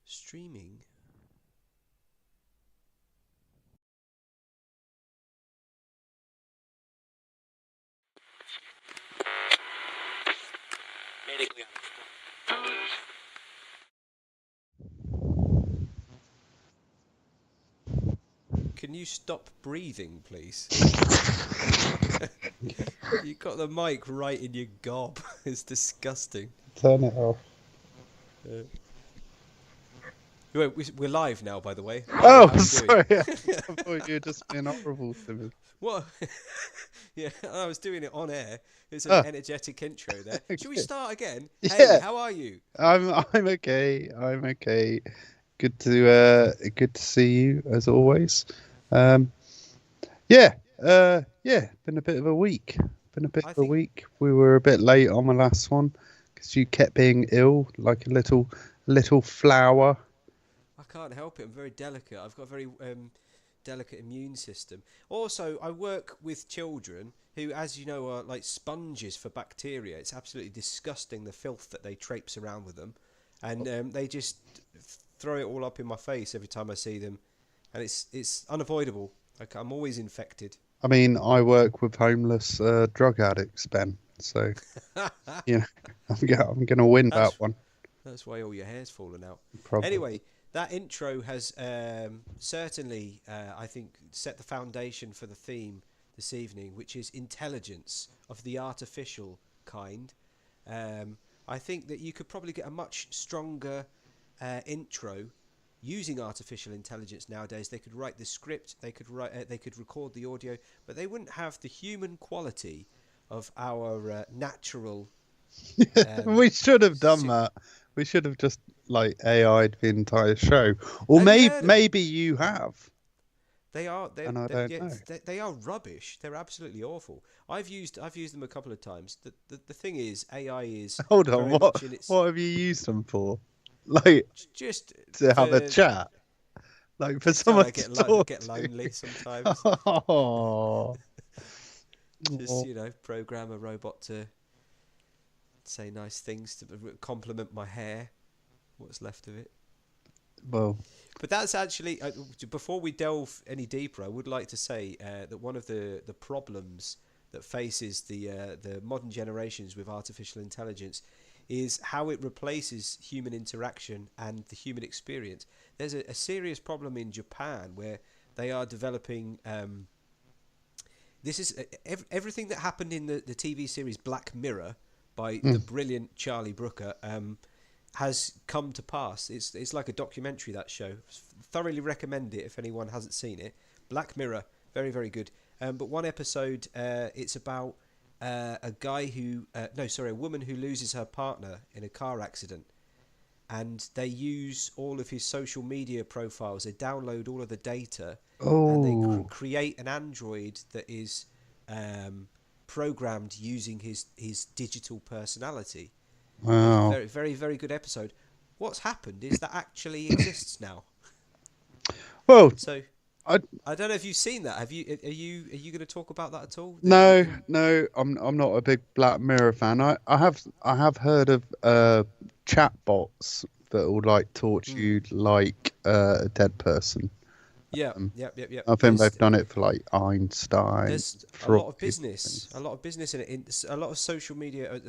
Streaming. Medically. Can you stop breathing, please? You got the mic right in your gob. It's disgusting. Turn it off. Uh, we're live now, by the way. Oh, How you sorry. doing? I thought you were just being horrible to me. What? Yeah, I was doing it on air. It's an Oh, energetic intro there. Should we okay. start again? Hey, Yeah, how are you? I'm okay. I'm okay. Good to see you as always. Um, yeah, yeah. Been a bit of a week. Been a bit I of a think week. We were a bit late on the last one because you kept being ill, like a little flower. I can't help it. I'm very delicate. I've got a very delicate immune system. Also, I work with children who, as you know, are like sponges for bacteria. It's absolutely disgusting the filth that they traipse around with them, and they just throw it all up in my face every time I see them, and it's unavoidable. Like, I'm always infected. I mean, I work with homeless drug addicts, Ben. So you know, I'm gonna win that That's one That's why all your hair's fallen out. probably. Anyway, that intro has certainly, I think, set the foundation for the theme this evening, which is intelligence of the artificial kind. Um, I think that you could probably get a much stronger intro using artificial intelligence nowadays. They could write the script, they could record the audio, but they wouldn't have the human quality of our natural. Um, We should have done si- that. We should have just like AI'd the entire show. Or have you heard of them? maybe you have, They are and I don't yeah, know. they are rubbish. They're absolutely awful. I've used them a couple of times. The thing is, AI is Hold on, very much in its what have you used them for? Like just to have a for chat? Like for just when someone I to talk get to? lonely sometimes. Oh, Just program a robot to say nice things to compliment my hair. What's left of it. well, But that's actually before we delve any deeper, I would like to say that one of the problems that faces the modern generations with artificial intelligence is how it replaces human interaction and the human experience. There's a serious problem in Japan where they are developing. This is everything that happened in the TV series Black Mirror by the mm, brilliant Charlie Brooker. Has come to pass. It's like a documentary, that show. Thoroughly recommend it if anyone hasn't seen it. Black Mirror, very very good. But one episode, it's about a guy who no, sorry, a woman who loses her partner in a car accident, and they use all of his social media profiles. They download all of the data, and they oh, create an android that is programmed using his digital personality. wow. Very, very, very good episode. What's happened is that actually exists now. Well, So I I don't know if you've seen that. Have you? Are you going to talk about that at all? no, no, I'm not a big Black Mirror fan. I have heard of chatbots that will like torture Mm. you like a dead person. Yeah, Um, yep, yep, yep. I think they've done it for like Einstein, There's Freud, a things. lot of business in it. A lot of social media,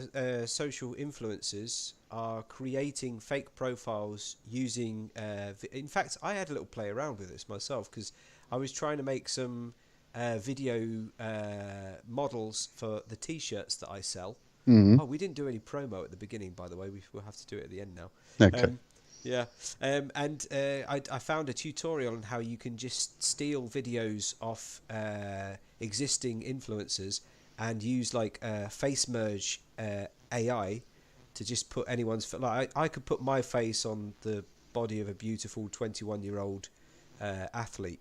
social influencers are creating fake profiles using. In fact, I had a little play around with this myself because I was trying to make some video models for the T-shirts that I sell. Mm, Oh, we didn't do any promo at the beginning, by the way. We'll have to do it at the end now. okay. Um, yeah, and I found a tutorial on how you can just steal videos off existing influencers and use like face merge AI to just put anyone's like I could put my face on the body of a beautiful 21-year-old athlete,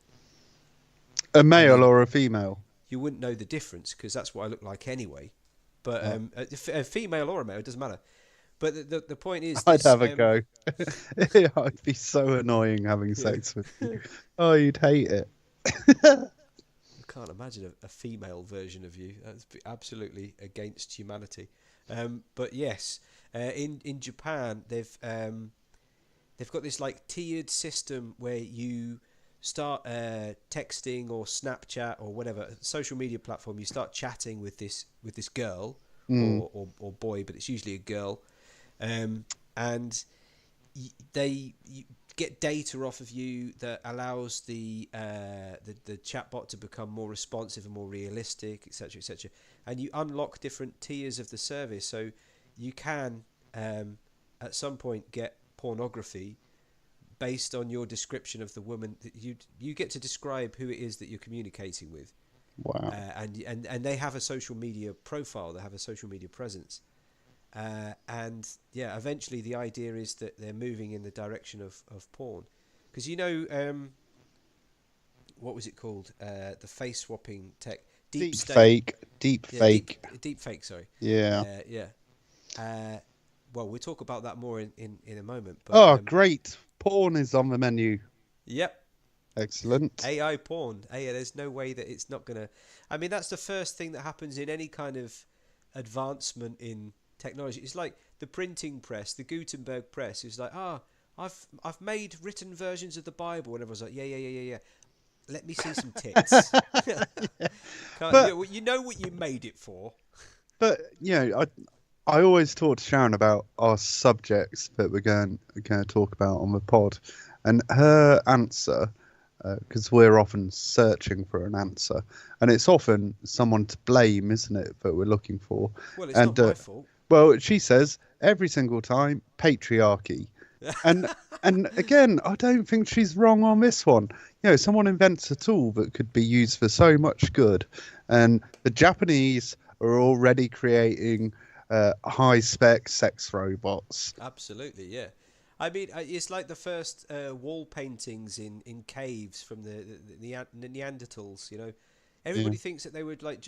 A and male then or a female? you wouldn't know the difference because that's what I look like anyway. But Oh, a female or a male, it doesn't matter. But the point is I'd this. have a go. I'd be so annoying having Yeah. sex with you. Oh, you'd hate it. I can't imagine a female version of you. That's absolutely against humanity. But yes, in Japan they've they've got this like tiered system where you start texting or Snapchat or whatever social media platform. You start chatting with this girl Mm. or boy, but it's usually a girl, and they get data off of you that allows the chatbot to become more responsive and more realistic, etc., etc. And you unlock different tiers of the service, so you can at some point get pornography based on your description of the woman. You get to describe who it is that you're communicating with, Wow. and they have a social media profile, they have a social media presence. And yeah, eventually the idea is that they're moving in the direction of porn, because what was it called? The face swapping tech, deep state, Fake. Deep yeah, fake. deep fake. Sorry, Yeah. yeah. Well, we'll talk about that more in a moment. But Oh, great. Porn is on the menu. yep, Excellent. AI porn. AI, there's no way that it's not gonna. I mean, that's the first thing that happens in any kind of advancement in technology. It's like the printing press, the Gutenberg press. It's like, I've made written versions of the Bible, and everyone's like, yeah. Let me see some tits. But you know what you made it for. but I always talk to Sharon about our subjects that we're going to talk about on the pod, and her answer, because we're often searching for an answer, and it's often someone to blame, isn't it, that we're looking for? Well, it's And not my fault. well, she says every single time patriarchy, and and again, I don't think she's wrong on this one. Someone invents a tool that could be used for so much good, and the Japanese are already creating high spec sex robots. Absolutely, yeah. I mean, it's like the first wall paintings in caves from the Neanderthals. Yeah. Everybody thinks that they were like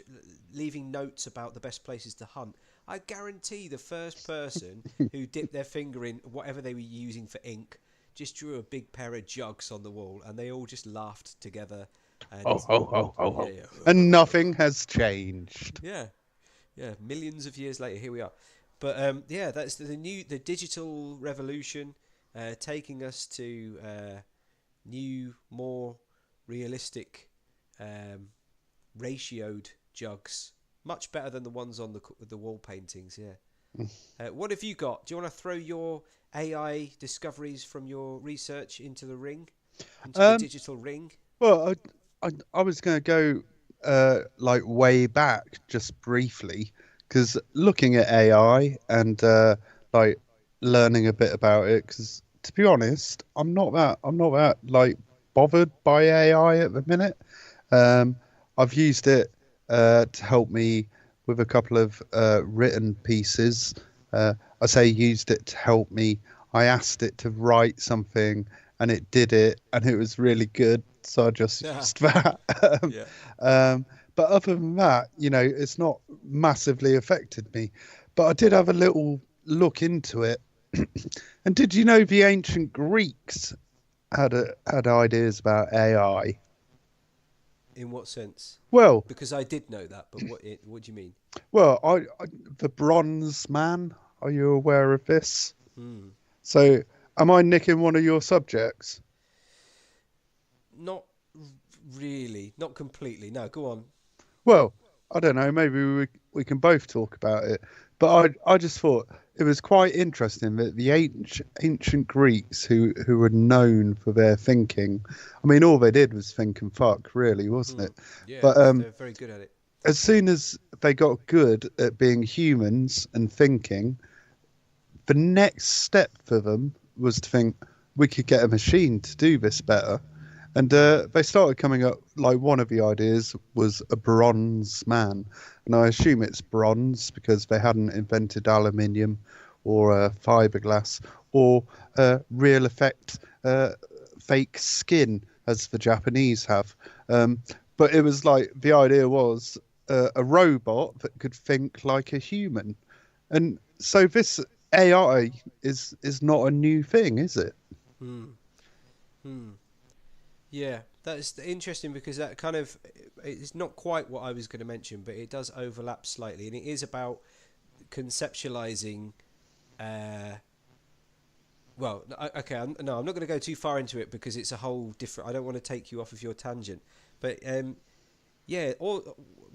leaving notes about the best places to hunt. I guarantee the first person who dipped their finger in whatever they were using for ink just drew a big pair of jugs on the wall, and they all just laughed together. And Oh, oh, oh, oh, yeah, oh. And nothing has changed. yeah, yeah. Millions of years later, here we are. But yeah, that's the digital revolution, taking us to new, more realistic, ratioed jugs. Much better than the ones on the wall paintings. Yeah. What have you got? Do you want to throw your AI discoveries from your research into the ring, into the Um, digital ring? well, I was going to go like way back just briefly, because looking at AI and like learning a bit about it, because to be honest, I'm not that like bothered by AI at the minute. Um, I've used it to help me with a couple of written pieces. I say used it to help me. I asked it to write something and it did it and it was really good. So I just Yeah, used that. yeah. um, but other than that, it's not massively affected me. But I did have a little look into it. And did you know the ancient Greeks had ideas about AI? In what sense? Well, Because I did know that, but what do you mean? Well, the Bronze Man. Are you aware of this? Hmm. So, am I nicking one of your subjects? Not really, not completely. No, go on. Well, I don't know. Maybe we can both talk about it. But I just thought it was quite interesting that the ancient Greeks, who were known for their thinking, I mean, all they did was think and fuck, really, wasn't it? Yeah, But they're very good at it. as soon as they got good at being humans and thinking, the next step for them was to think we could get a machine to do this better. And they started coming up, like one of the ideas was a bronze man. And I assume it's bronze because they hadn't invented aluminium or fiberglass or real effect fake skin as the Japanese have. But it was like the idea was a robot that could think like a human. And so this AI is not a new thing, is it? Hmm. Hmm. Yeah, that's interesting because that kind of it's not quite what I was going to mention, but it does overlap slightly, and it is about conceptualizing well, okay, no, I'm not going to go too far into it because it's a whole different. I don't want to take you off of your tangent, but yeah, or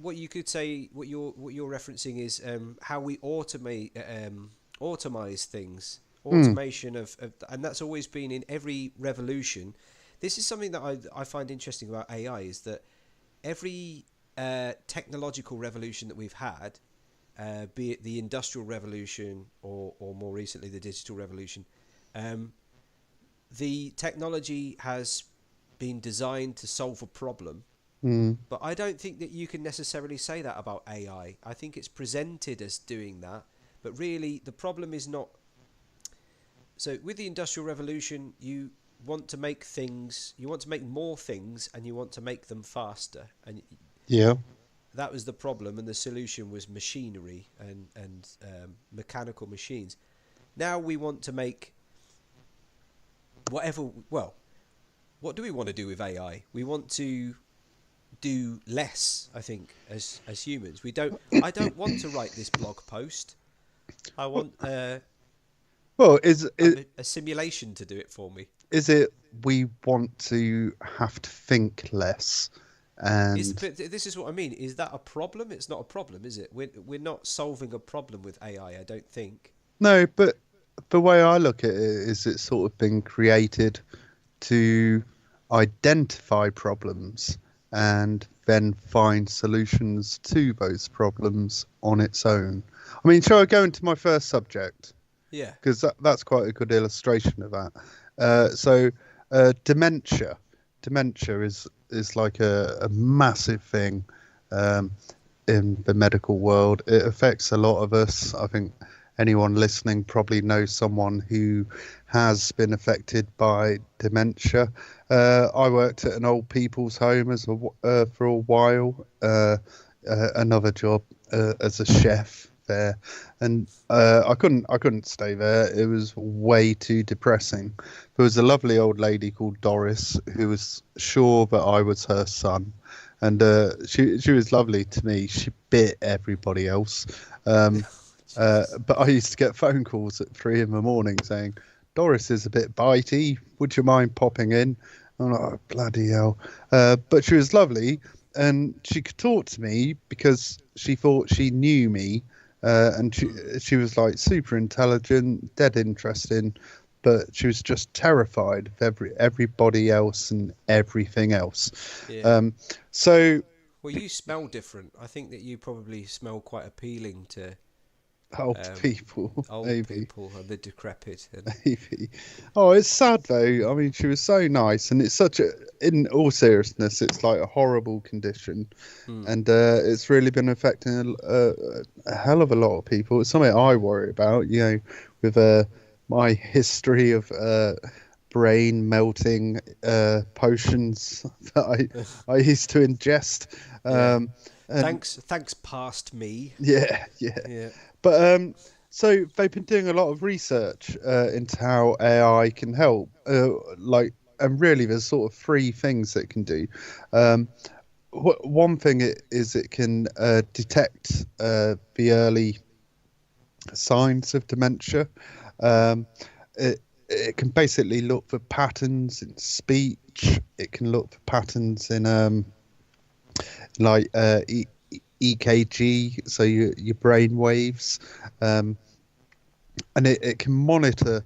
what you could say, what you're referencing is how we automize things, Mm, automation and that's always been in every revolution. This is something that I find interesting about AI is that every technological revolution that we've had, be it the industrial revolution or more recently the digital revolution, um, the technology has been designed to solve a problem. mm, But I don't think that you can necessarily say that about AI. I think it's presented as doing that, but really the problem is not. So with the Industrial Revolution, you want to make things, you want to make more things, and you want to make them faster, and yeah. that was the problem. And the solution was machinery and mechanical machines. Now we want to make whatever. Well, what do we want to do with AI? We want to do less, I think, as humans. I don't want to write this blog post. I want Well, a simulation to do it for me. is it we want to have to think less, and But this is what I mean. Is that a problem? It's not a problem, is it? We're not solving a problem with AI. I don't think. no, but the way I look at it is it's sort of been created to identify problems and then find solutions to those problems on its own. I mean, shall I go into my first subject? Yeah. Because that's quite a good illustration of that. Dementia. Dementia is like a massive thing um, in the medical world. It affects a lot of us. I think anyone listening probably knows someone who has been affected by dementia. I worked at an old people's home for a while. Another job as a chef there, and I couldn't stay there. It was way too depressing. There was a lovely old lady called Doris who was sure that I was her son, and she was lovely to me. She bit everybody else. But I used to get phone calls at 3 a.m. saying, Doris is a bit bitey. Would you mind popping in? I'm like, oh, bloody hell. But she was lovely, and she could talk to me because she thought she knew me. And she was like super intelligent, dead interesting, but she was just terrified of everybody else and everything else. Yeah. So Well, you smell different. I think that you probably smell quite appealing to old people, old maybe. people and the decrepit. And Maybe. Oh, it's sad though. I mean, she was so nice, and it's such a. In all seriousness, it's like a horrible condition, and it's really been affecting a hell of a lot of people. It's something I worry about, with my history of brain melting potions that I used to ingest. Yeah. And Thanks, past me. yeah. Yeah. But so they've been doing a lot of research into how AI can help. And really, there's sort of three things that it can do. One thing is it can detect the early signs of dementia. It can basically look for patterns in speech. It can look for patterns in EKG, so your brain waves, and it can monitor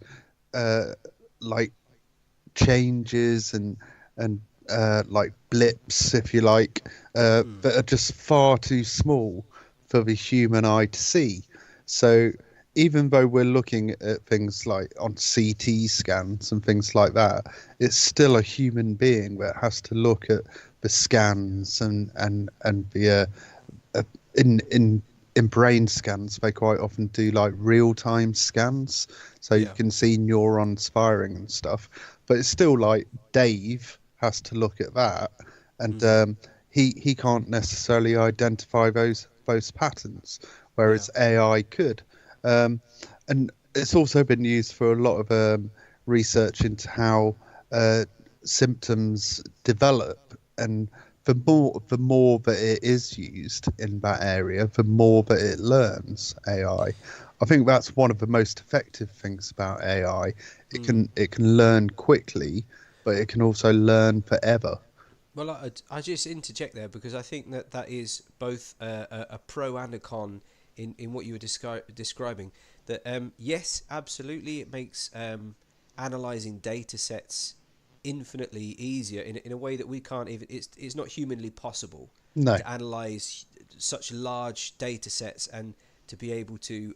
like changes and like blips, if you like, that are just far too small for the human eye to see. So even though we're looking at things like on CT scans and things like that, it's still a human being that has to look at the scans and the in brain scans. They quite often do like real-time scans, so you can see neurons firing and stuff, but it's still like Dave has to look at that, and he can't necessarily identify those patterns, whereas AI could. And it's also been used for a lot of research into how symptoms develop, and the more that it is used in that area, the more that it learns AI. I think that's one of the most effective things about AI. Mm. It can learn quickly, but it can also learn forever. Well, I just interject there because I think that that is both a pro and a con in what you were describing. That yes, absolutely, it makes analyzing data sets infinitely easier in a way that we can't even. It's not humanly possible No. to analyze such large data sets and to be able to,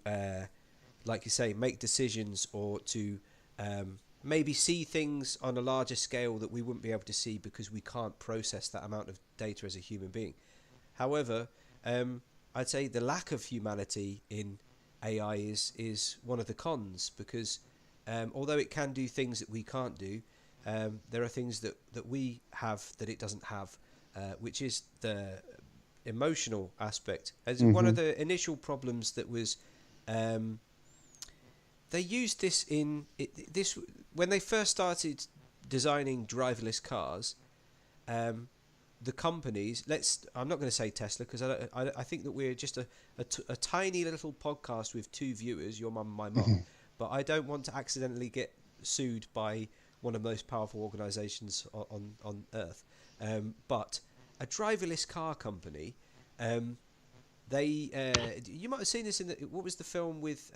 like you say, make decisions or to maybe see things on a larger scale that we wouldn't be able to see because we can't process that amount of data as a human being. However, I'd say the lack of humanity in AI is one of the cons because although it can do things that we can't do, there are things that we have that it doesn't have, which is the emotional aspect. As one Hmm. of the initial problems that was they used this this when they first started designing driverless cars. The companies, I'm not going to say Tesla because I think that we're just a tiny little podcast with two viewers, your mum and my mum, but I don't want to accidentally get sued by one of the most powerful organisations on earth. But a driverless car company, they you might have seen this in what was the film with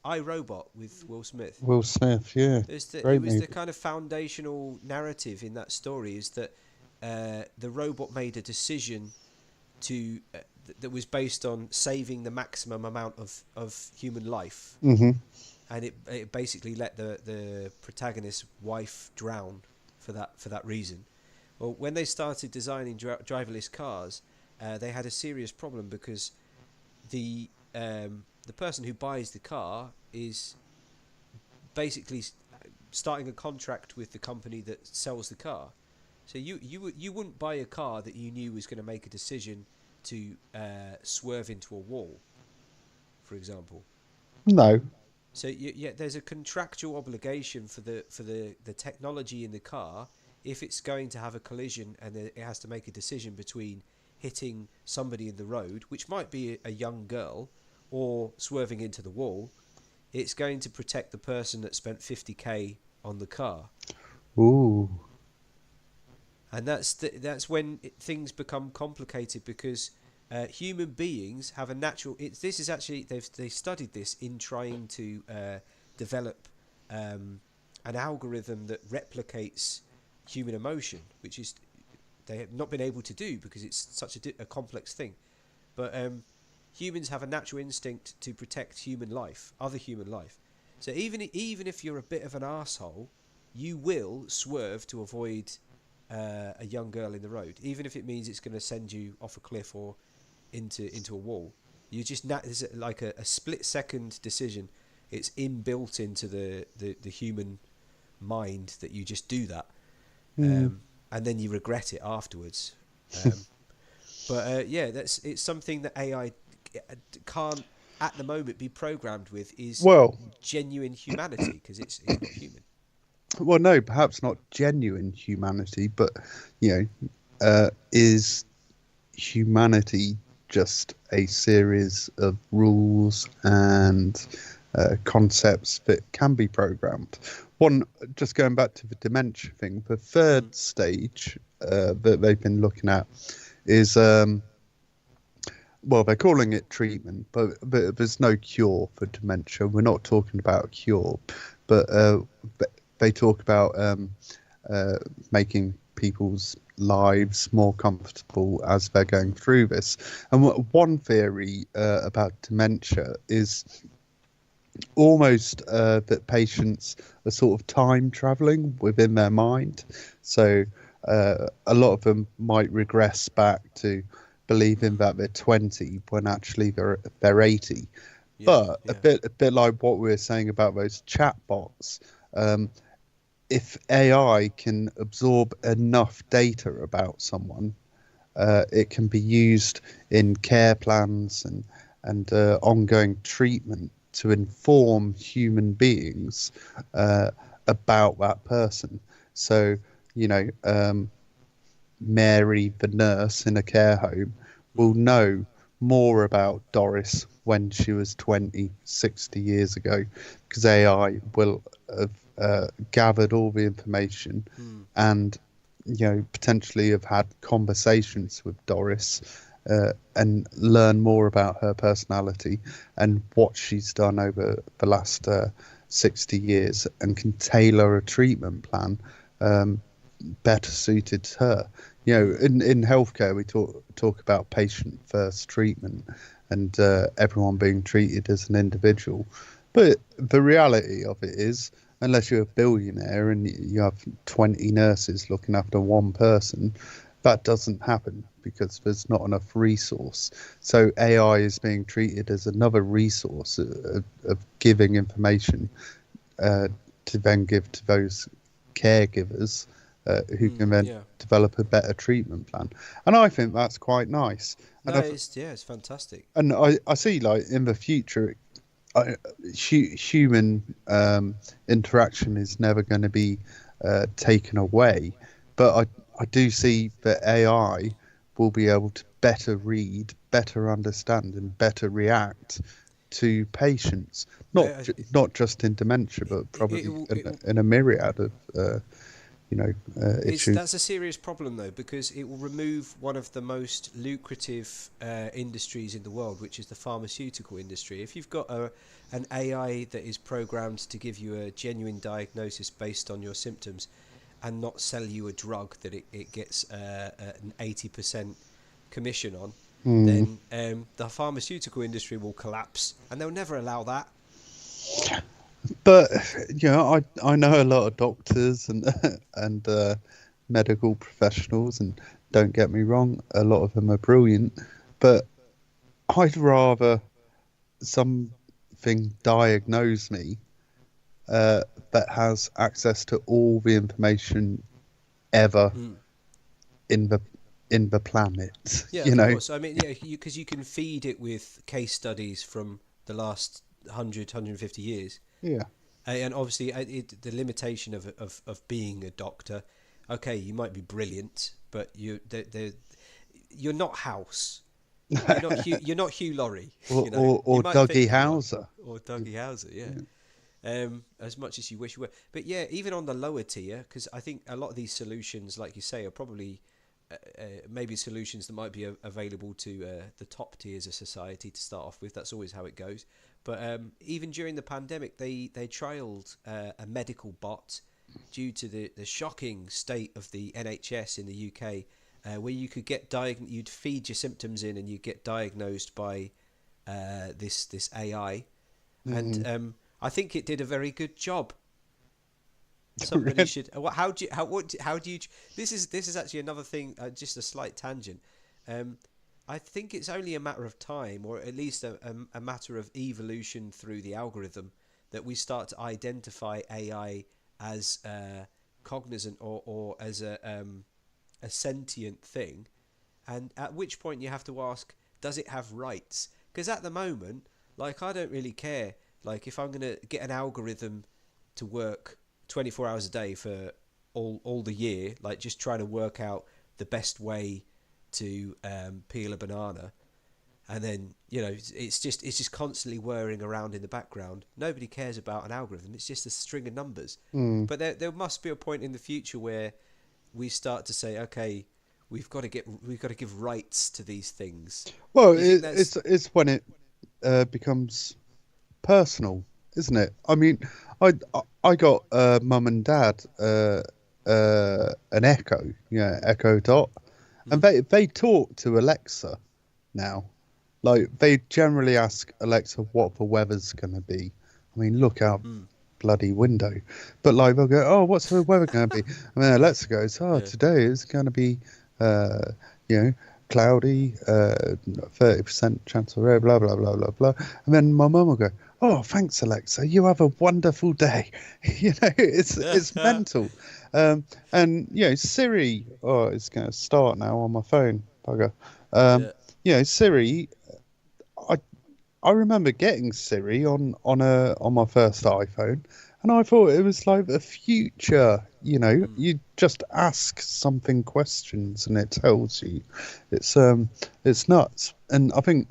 iRobot with Will Smith. Will Smith, yeah. It Great was the movie. kind of foundational narrative in that story is that the robot made a decision to that was based on saving the maximum amount of human life, Hmm. and it basically let the protagonist's wife drown for that reason. Well, when they started designing driverless cars, they had a serious problem because the person who buys the car is basically starting a contract with the company that sells the car. So you wouldn't buy a car that you knew was going to make a decision to swerve into a wall, for example. No. So yeah, there's a contractual obligation for the technology in the car. If it's going to have a collision and it has to make a decision between hitting somebody in the road, which might be a young girl, or swerving into the wall, it's going to protect the person that spent 50k on the car. Ooh. And that's when things become complicated because human beings have a natural. This is actually they studied this in trying to develop an algorithm that replicates human emotion, which is they have not been able to do because it's such a complex thing. But humans have a natural instinct to protect human life, other human life. So even if you're a bit of an asshole, you will swerve to avoid a young girl in the road, even if it means it's going to send you off a cliff or into a wall. You just it's like a split second decision. It's inbuilt into the human mind that you just do that, Mm. and then you regret it afterwards. Um, but yeah, it's something that AI can't at the moment be programmed with is Well, genuine humanity because it's not human. well, no, perhaps not genuine humanity, but is humanity just a series of rules and concepts that can be programmed? One, just going back to the dementia thing, the Mm. third stage that they've been looking at is well, they're calling it treatment, but there's no cure for dementia. We're not talking about a cure, but they talk about uh, making people's lives more comfortable as they're going through this. And one theory about dementia is almost that patients are sort of time traveling within their mind. So a lot of them might regress back to believing Mm. that they're 20 when actually they're 80. Yeah, But yeah. a bit like what we were saying about those chatbots, um, if AI can absorb enough data about someone, it can be used in care plans and ongoing treatment to inform human beings about that person. So, Mary, the nurse in a care home, will Mm. know more about Doris when she was 20, 60 years ago, because AI will have gathered all the information and, potentially have had conversations with Doris and learn more about her personality and what she's done over the last 60 years, and can tailor a treatment plan better suited to her. In healthcare, we talk about patient first treatment and everyone being treated as an individual. But the reality of it is, unless you're a billionaire and you have 20 nurses looking after one person, that doesn't happen because there's not enough resource. So AI is being treated as another resource of giving information to then give to those caregivers who can then develop a better treatment plan. And I think that's quite nice. No, it's fantastic. And I see, like, in the future, human interaction is never going to be taken away. But I do see that AI will be able to better read, better understand, and better react to patients. Not just in dementia, but probably in a myriad of issues. That's a serious problem, though, because it will remove one of the most lucrative industries in the world, which is the pharmaceutical industry. If you've got an AI that is programmed to give you a genuine diagnosis based on your symptoms and not sell you a drug that it gets an 80% commission on, then the pharmaceutical industry will collapse, and they'll never allow that. But I know a lot of doctors and medical professionals, and don't get me wrong, a lot of them are brilliant. But I'd rather something diagnose me that has access to all the information ever in the planet. Yeah, of course. I mean, because you can feed it with case studies from the last 150 years. Yeah. And obviously, the limitation of being a doctor. Okay, you might be brilliant, but you're not House. You're not Hugh Laurie. Or Dougie Hauser. Or Dougie Hauser, yeah. As much as you wish you were. But yeah, even on the lower tier, because I think a lot of these solutions, like you say, are probably maybe solutions that might be available to the top tiers of society to start off with. That's always how it goes. But even during the pandemic, they trialled a medical bot due to the shocking state of the NHS in the UK, where you could get you'd feed your symptoms in and you'd get diagnosed by this AI. And I think it did a very good job. Somebody should. How do you? This is actually another thing. Just a slight tangent. I think it's only a matter of time, or at least a matter of evolution through the algorithm, that we start to identify AI as cognizant or as a sentient thing, and at which point you have to ask, does it have rights? Because at the moment, like, I don't really care. Like, if I'm going to get an algorithm to work 24 hours a day for all the year, like just trying to work out the best way to peel a banana, and then it's just constantly whirring around in the background. Nobody cares about an algorithm. It's just a string of numbers. But there must be a point in the future where we start to say, okay, we've got to give rights to these things. Well, it's when it becomes personal, isn't it? I mean, I got mum and dad an Echo, Echo Dot, and they talk to Alexa now. Like, they generally ask Alexa what the weather's going to be. I mean, look out bloody window. But like, they'll go, oh, what's the weather going to be? And then Alexa goes, today is going to be cloudy, 30% chance of rain, blah blah blah blah blah. And then my mum will go, oh, thanks Alexa, you have a wonderful day. It's mental. And Siri, it's going to start now on my phone, bugger. Siri, I remember getting Siri on my first iPhone, and I thought it was like the future. You just ask something questions and it tells you. It's nuts. And I think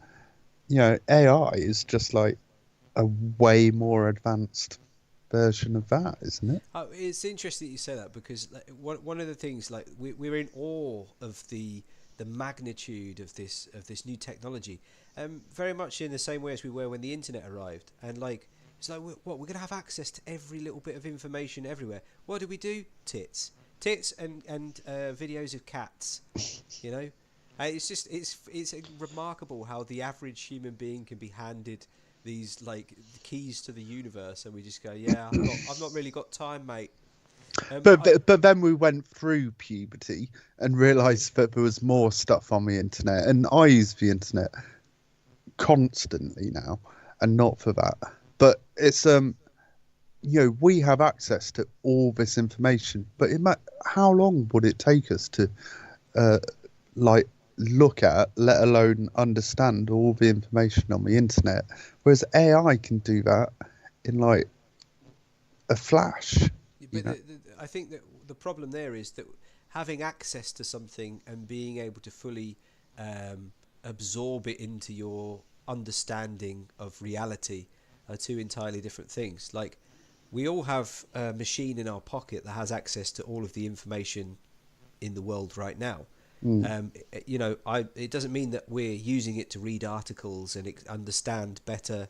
AI is just like a way more advanced version of that, isn't it? It's interesting that you say that because like, one of the things like we're in awe of the magnitude of this new technology, very much in the same way as we were when the internet arrived, and like it's like we're gonna have access to every little bit of information everywhere. What do we do? Tits, and videos of cats, you know. It's just it's remarkable how the average human being can be handed these like keys to the universe, and we just go, yeah, I've not really got time, mate. But then we went through puberty and realised that there was more stuff on the internet, and I use the internet constantly now, and not for that. But it's we have access to all this information, but how long would it take us to like look at, let alone understand all the information on the internet? Whereas AI can do that in like a flash. But I think that the problem there is that having access to something and being able to fully absorb it into your understanding of reality are two entirely different things. Like, we all have a machine in our pocket that has access to all of the information in the world right now. It doesn't mean that we're using it to read articles and understand better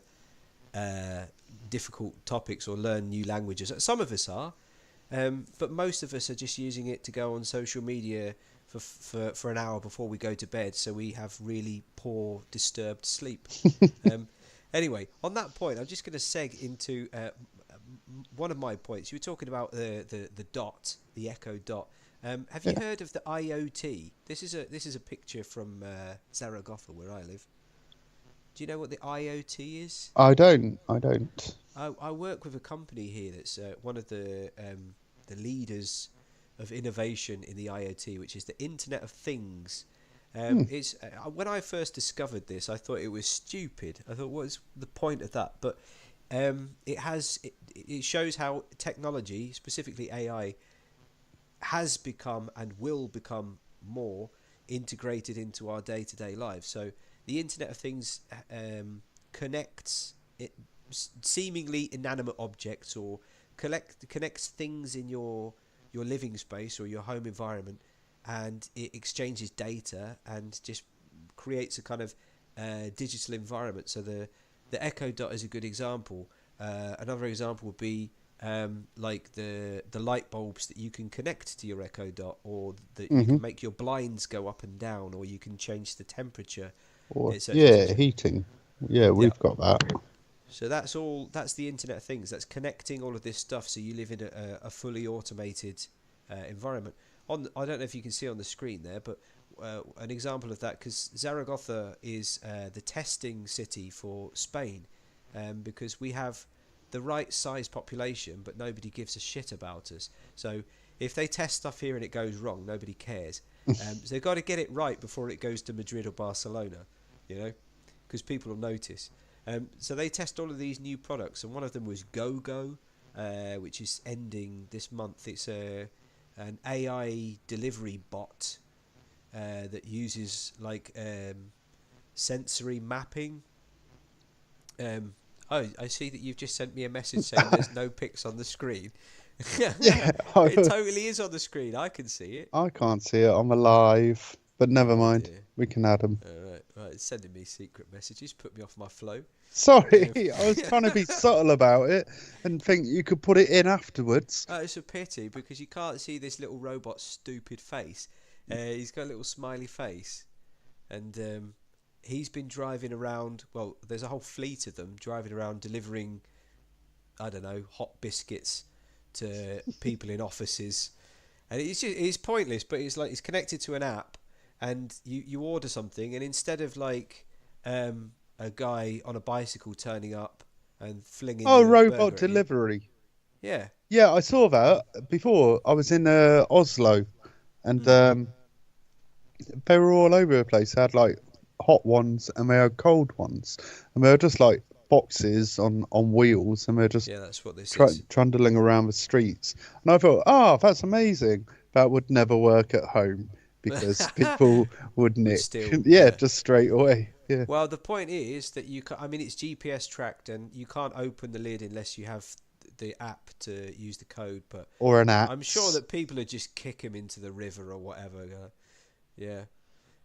difficult topics or learn new languages. Some of us are, but most of us are just using it to go on social media for an hour before we go to bed, so we have really poor, disturbed sleep. Anyway, on that point, I'm just going to seg into one of my points. You were talking about the dot, the Echo Dot. Have you heard of the IoT? This is a picture from Zaragoza, where I live. Do you know what the IoT is? I don't. I work with a company here that's one of the leaders of innovation in the IoT, which is the Internet of Things. It's when I first discovered this, I thought it was stupid. I thought, what's the point of that? But it shows how technology, specifically AI, has become and will become more integrated into our day-to-day lives. So the Internet of Things connects seemingly inanimate objects or connects things in your living space or your home environment, and it exchanges data and just creates a kind of digital environment. So the Echo Dot is a good example. Another example would be like the light bulbs that you can connect to your Echo Dot, or that you can make your blinds go up and down, or you can change the temperature. Or heating. Yeah, we've got that. So that's the Internet of Things. That's connecting all of this stuff, so you live in a fully automated environment. I don't know if you can see on the screen there, but an example of that, because Zaragoza is the testing city for Spain, because we have the right size population, but nobody gives a shit about us. So if they test stuff here and it goes wrong, nobody cares. So they've got to get it right before it goes to Madrid or Barcelona, because people will notice. So they test all of these new products, and one of them was GoGo, which is ending this month. It's an AI delivery bot that uses like sensory mapping. I see that you've just sent me a message saying there's no pics on the screen. Yeah, it totally is on the screen. I can see it. I can't see it. I'm alive, but never mind. We can add them. Right, it's sending me secret messages. Put me off my flow. Sorry, I was trying to be subtle about it and think you could put it in afterwards. It's a pity because you can't see this little robot's stupid face. He's got a little smiley face, and he's been driving around. Well, there's a whole fleet of them driving around delivering, I don't know, hot biscuits to people in offices, and it's pointless. But it's like it's connected to an app, and you order something, and instead of like a guy on a bicycle turning up and flinging robot delivery. Yeah, I saw that before. I was in Oslo, and they were all over the place. They had like hot ones and they had cold ones, and they were just like boxes on wheels, and they're just that's what this is. Trundling around the streets. And I thought, that's amazing. That would never work at home because people would nick. Just straight away. Yeah. Well, the point is that I mean, it's GPS tracked, and you can't open the lid unless you have the app to use the code. But Or an I'm sure axe. that people would just kick him into the river or whatever. Yeah.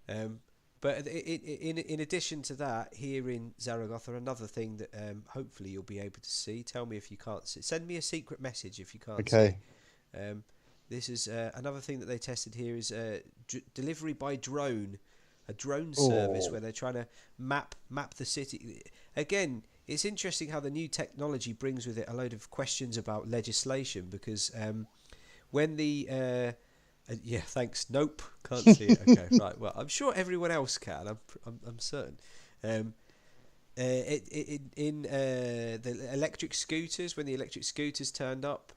Um, but in addition to that, here in Zaragoza, another thing that hopefully you'll be able to see. Tell me if you can't see. Send me a secret message if you can't see. Okay. This is another thing that they tested here is delivery by drone, a drone Oh. service where they're trying to map the city. Again, it's interesting how the new technology brings with it a load of questions about legislation because when the yeah, thanks. Nope, can't see it. Okay, right. Well, I'm sure everyone else can. I'm certain. In the electric scooters, when the electric scooters turned up,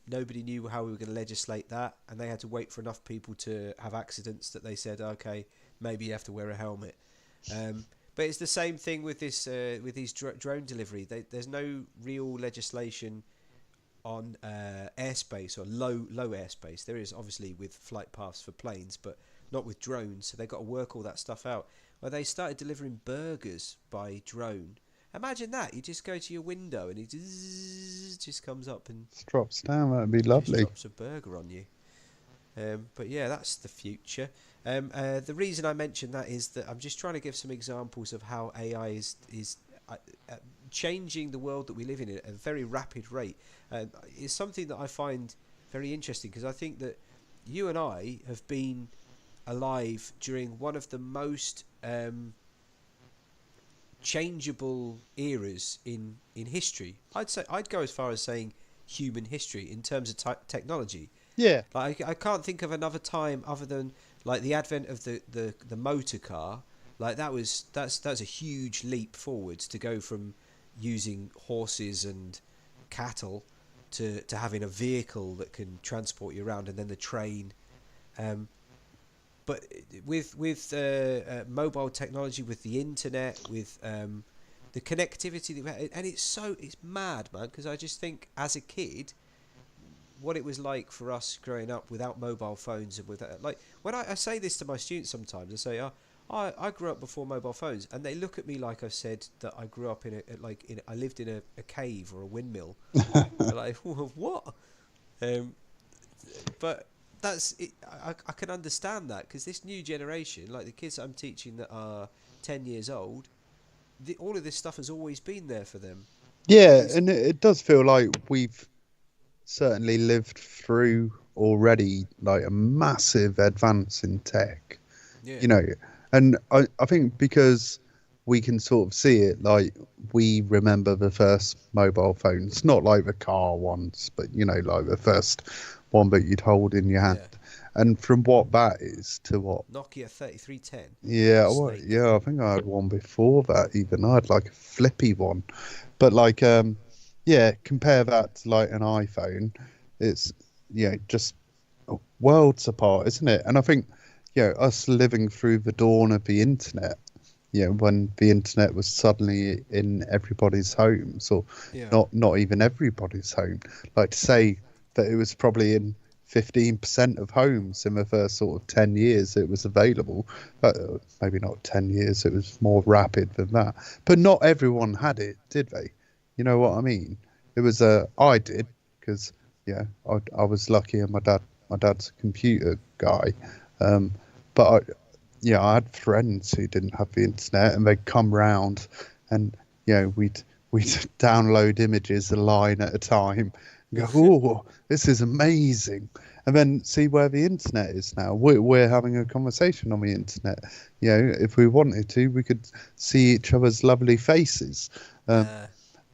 nobody knew how we were going to legislate that, and they had to wait for enough people to have accidents that they said, okay, maybe you have to wear a helmet. But it's the same thing with this with these drone delivery. There's no real legislation on airspace or low airspace. There is obviously with flight paths for planes, but not with drones. So they've got to work all that stuff out. Well, they started delivering burgers by drone. Imagine that. You just go to your window and it just comes up and Just drops down. That'd be just lovely. drops a burger on you. But yeah, that's the future. The reason I mention that is that I'm just trying to give some examples of how AI is changing the world that we live in at a very rapid rate. It's something that I find very interesting because I think that you and I have been alive during one of the most changeable eras in history. I'd go as far as saying human history in terms of technology. Yeah. Like I can't think of another time other than like the advent of the motor car. Like that's a huge leap forwards to go from using horses and cattle to having a vehicle that can transport you around, and then the train. But with mobile technology, with the internet, with the connectivity that we have, and it's mad, man. Because I just think as a kid, what it was like for us growing up without mobile phones and without, like, when I say this to my students sometimes, I say, I grew up before mobile phones, and they look at me like I've said that I grew up I lived in a cave or a windmill. They're like, what? But that's it. I can understand that because this new generation, like the kids that I'm teaching that are 10 years old, all of this stuff has always been there for them. Yeah, and it does feel like we've certainly lived through already like a massive advance in tech. Yeah. You know, and I think because we can sort of see it, like we remember the first mobile phones, not like the car ones, but you know, like the first one that you'd hold in your hand. Yeah. And from what that is to what Nokia 3310. Yeah, Snake. yeah, I think I had one before that even. I had like a flippy one. But like yeah, compare that to like an iPhone. It's just worlds apart, isn't it? And I think us living through the dawn of the internet, when the internet was suddenly in everybody's homes, or not even everybody's home. Like to say that it was probably in 15% of homes in the first sort of 10 years it was available. Maybe not 10 years, it was more rapid than that. But not everyone had it, did they? You know what I mean? It was I did, because I was lucky, and my dad's a computer guy. But I had friends who didn't have the internet, and they'd come round, and we'd download images a line at a time. Go, oh, this is amazing. And then see where the internet is now. We're having a conversation on the internet. If we wanted to, we could see each other's lovely faces. And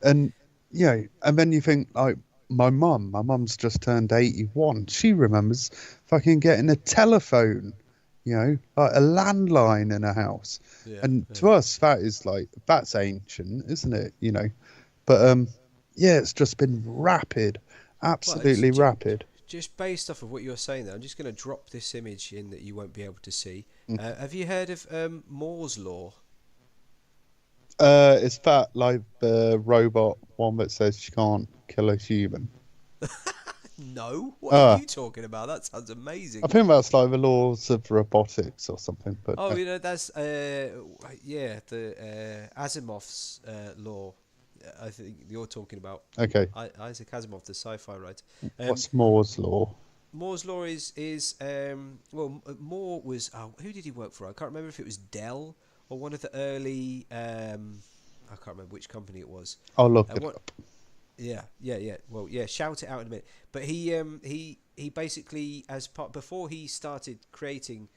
and then you think, like, my mum's just turned 81. She remembers fucking getting a telephone, like a landline in a house. And to us, that's ancient, isn't it? But it's just been rapid, absolutely rapid. Just based off of what you're saying there, I'm just going to drop this image in that you won't be able to see. Have you heard of Moore's Law? Is that like the robot one that says you can't kill a human? No, what are Ah, you talking about? That sounds I amazing. think that's like the laws of robotics or something. But Oh, you know, that's yeah, the Asimov's law. I think you're talking about okay, Isaac Asimov, the sci-fi writer. Um, what's Moore's law? Moore's law is well, Moore was who did he work for? I can't remember if it was Dell or one of the early I can't remember which company it was. I'll look it What? up. Yeah. Well, yeah. Shout it out in a minute. But he basically, as part before he started creating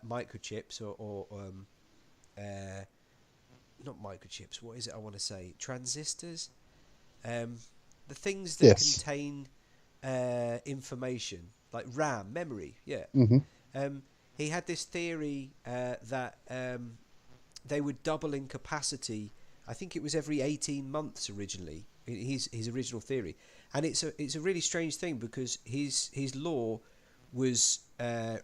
microchips or uh, not microchips. What is it? I want to say transistors. Um, the things that Yes. contain information like RAM, memory. Yeah. Hmm. Um, he had this theory that they would double in capacity. I think it was every 18 months originally. His original theory, and it's a really strange thing because his law was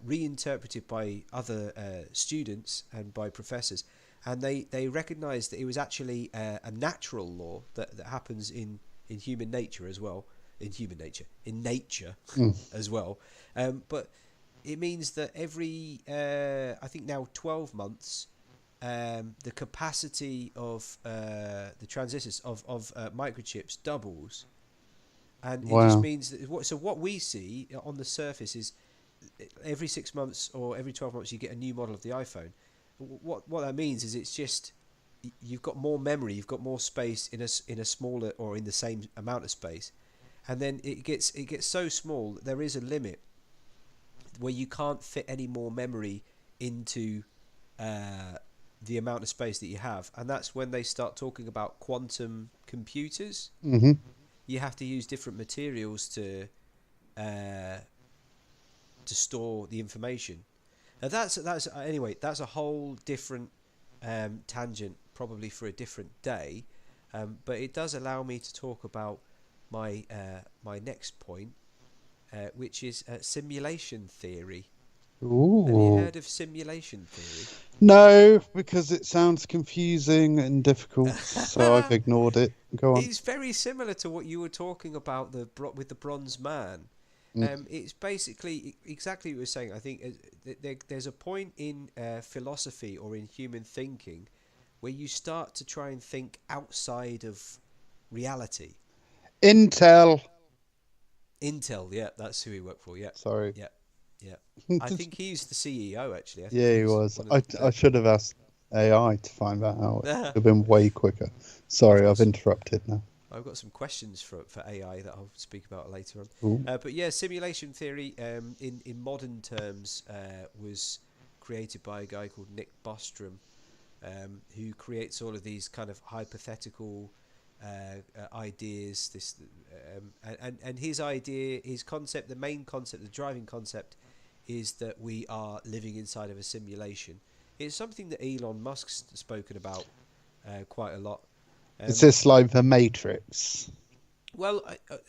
reinterpreted by other students and by professors, and they recognised that it was actually a natural law that happens in human nature as well, in nature Mm. as well, but it means that every I think now 12 months the capacity of the transistors of microchips doubles, and it just Wow. means that what we see on the surface is every 6 months or every 12 months you get a new model of the iPhone. What that means is it's just you've got more memory, you've got more space in a smaller or in the same amount of space, and then it gets so small that there is a limit where you can't fit any more memory into the amount of space that you have, and that's when they start talking about quantum computers. Hmm. You have to use different materials uh, to store the information. Now that's anyway. That's a whole different tangent, probably for a different day. But it does allow me to talk about my next point, which is simulation theory. Have you Ooh. heard of simulation theory? No, because it sounds confusing and difficult, so I've ignored it. Go on. It's very similar to what you were talking about with the Bronze Man. Mm. It's basically exactly what you were saying. I think there's a point in philosophy or in human thinking where you start to try and think outside of reality. Intel. Intel, yeah, that's who he worked for. Yeah, Sorry. yeah, yeah. I think he's the CEO actually. I think Yeah, he he's was. one of I the. should have asked AI to find that out. It Uh, would have been way quicker. I've Sorry, got I've interrupted now. I've got some questions for AI that I'll speak about later on. Ooh. But yeah, simulation theory in modern terms was created by a guy called Nick Bostrom, who creates all of these kind of hypothetical ideas. And his idea, his concept, the main concept, the driving concept, is that we are living inside of a simulation. It's something that Elon Musk's spoken about quite a lot. Is Um, this like the Matrix? well,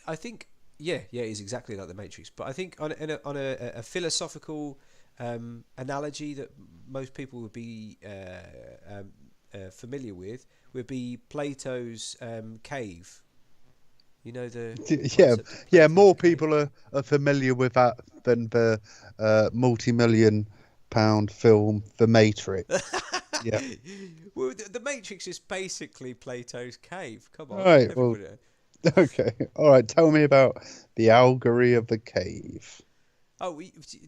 I think yeah, it's exactly like the Matrix. But I think on a philosophical analogy that most people would be familiar with would be Plato's cave. You know the Yeah, concept of yeah. Plato's More cave. people are familiar with that than the multi-million pound film The Matrix. Yeah. Well, the Matrix is basically Plato's cave. Come All on, right. Well, everybody. okay. All right. Tell me about the allegory of the cave. Oh,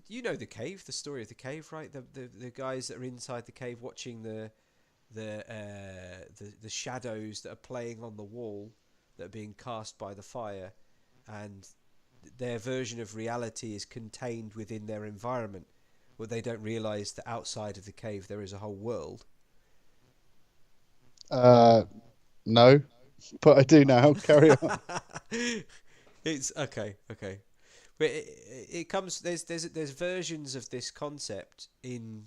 you know the cave, the story of the cave, right? The guys that are inside the cave watching the shadows that are playing on the wall that are being cast by the fire, and their version of reality is contained within their environment. But they don't realise that outside of the cave there is a whole world. Uh, no, but I do now. Carry on. It's okay. But it comes. There's versions of this concept in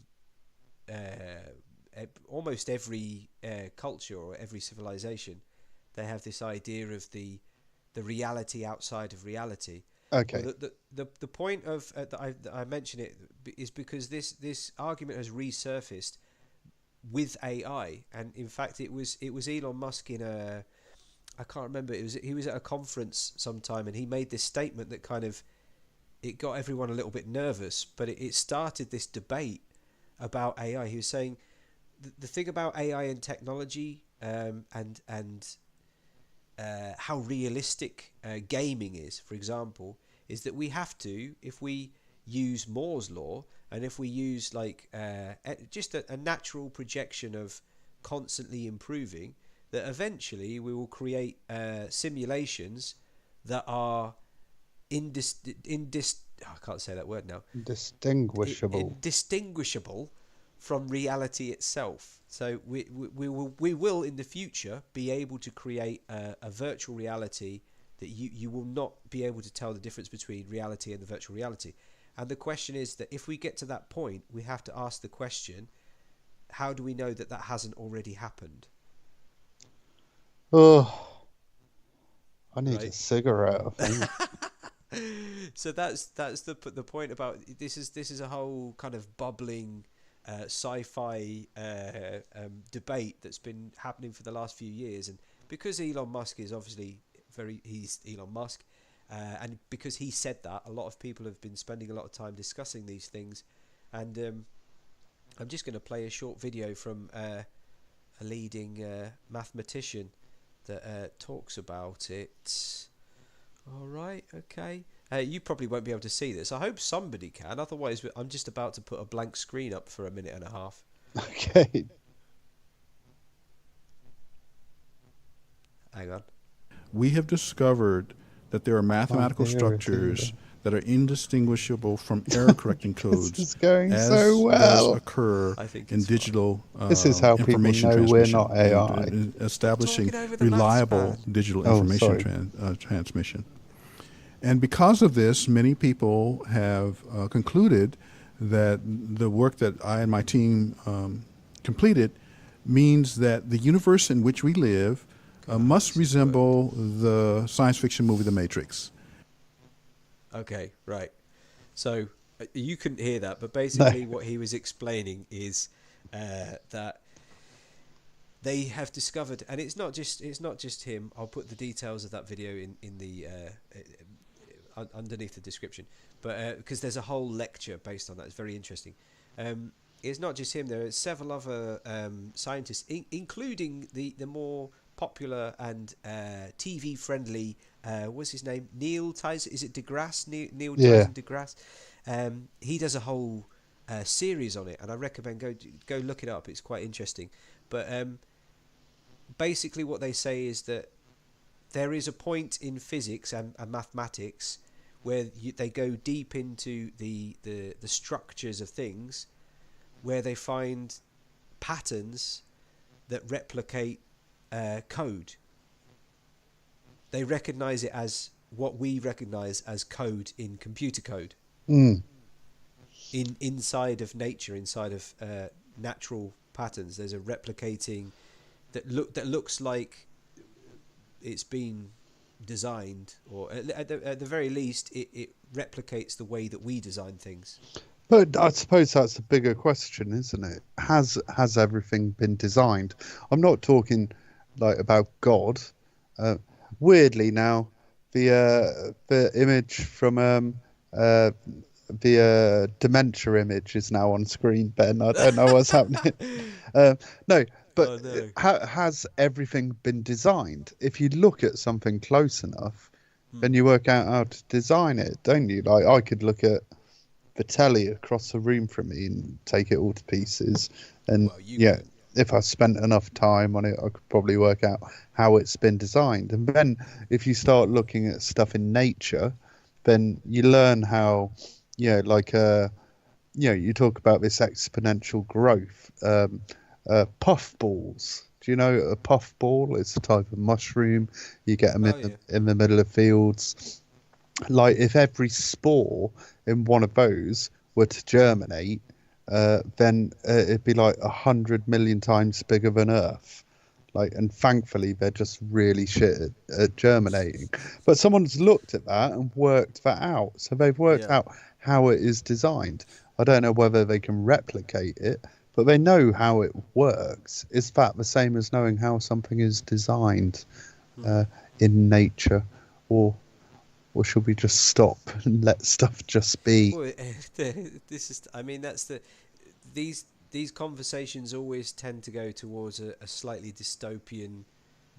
almost every culture or every civilization. They have this idea of the reality outside of reality. Well, Okay. the point of that I mention it is because this argument has resurfaced with AI, and in fact it was Elon Musk in I can't remember. He was at a conference sometime, and he made this statement that kind of it got everyone a little bit nervous, but it started this debate about AI. He was saying the thing about AI and technology, and how realistic gaming is, for example, is that we have to, if we use Moore's law, and if we use like just a natural projection of constantly improving, that eventually we will create simulations that are I can't say that word now. Indistinguishable from reality itself. So we will in the future be able to create a virtual reality that you will not be able to tell the difference between reality and the virtual reality. And the question is that if we get to that point, we have to ask the question, how do we know that that hasn't already happened? Oh, I need a cigarette, I think. So that's the point about this is a whole kind of bubbling sci-fi debate that's been happening for the last few years, and because Elon Musk is obviously he's Elon Musk, and because he said that, a lot of people have been spending a lot of time discussing these things, and I'm just going to play a short video from a leading mathematician that talks about it. All right, okay. You probably won't be able to see this. I hope somebody can. Otherwise, I'm just about to put a blank screen up for a minute and a half. Okay. Hang on. We have discovered that there are mathematical structures that are indistinguishable from error-correcting codes this is going as so well. Does occur in digital this is how information people know transmission. We're not AI. And establishing reliable digital information transmission. And because of this, many people have concluded that the work that I and my team completed means that the universe in which we live must resemble the science fiction movie The Matrix. Okay, right. So you couldn't hear that, but basically what he was explaining is that they have discovered, and it's not just him. I'll put the details of that video in the underneath the description, but because there's a whole lecture based on that. It's very interesting. It's not just him. There are several other scientists, including the more popular and TV friendly. What's his name? Neil Tyson. Is it deGrasse? Neil Tyson deGrasse. He does a whole series on it, and I recommend go look it up. It's quite interesting. But basically, what they say is that there is a point in physics and mathematics where they go deep into the structures of things, where they find patterns that replicate code. They recognize it as what we recognize as code in computer code. Inside of nature, inside of natural patterns, there's a replicating that looks like it's been designed, or at the very least it replicates the way that we design things. But I suppose that's a bigger question, isn't it? Has everything been designed? I'm not talking like about God. Weirdly now, the image from the dementia image is now on screen, Ben. I don't know what's happening. No, but has everything been designed? If you look at something close enough, then you work out how to design it, don't you? Like I could look at the telly across the room from me and take it all to pieces, and if I spent enough time on it, I could probably work out how it's been designed. And then if you start looking at stuff in nature, then you learn how, you talk about this exponential growth. Puffballs. Do you know a puffball? It's a type of mushroom. You get them in the middle of fields. Like if every spore in one of those were to germinate, then it'd be like 100 million times bigger than Earth. And thankfully they're just really shit at germinating. But someone's looked at that and worked that out. So they've worked out how it is designed. I don't know whether they can replicate it, but they know how it works. Is that the same as knowing how something is designed? in nature, or should we just stop and let stuff just be? Well, this is. I mean, that's the these conversations always tend to go towards a slightly dystopian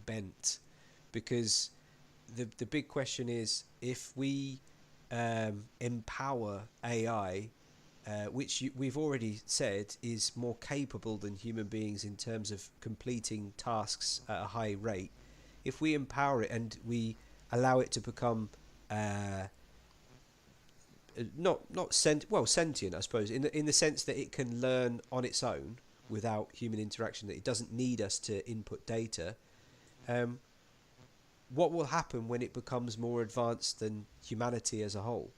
bent, because the big question is, if we empower AI, which we've already said is more capable than human beings in terms of completing tasks at a high rate, if we empower it and we allow it to become sentient, I suppose, in the sense that it can learn on its own without human interaction, that it doesn't need us to input data. What will happen when it becomes more advanced than humanity as a whole?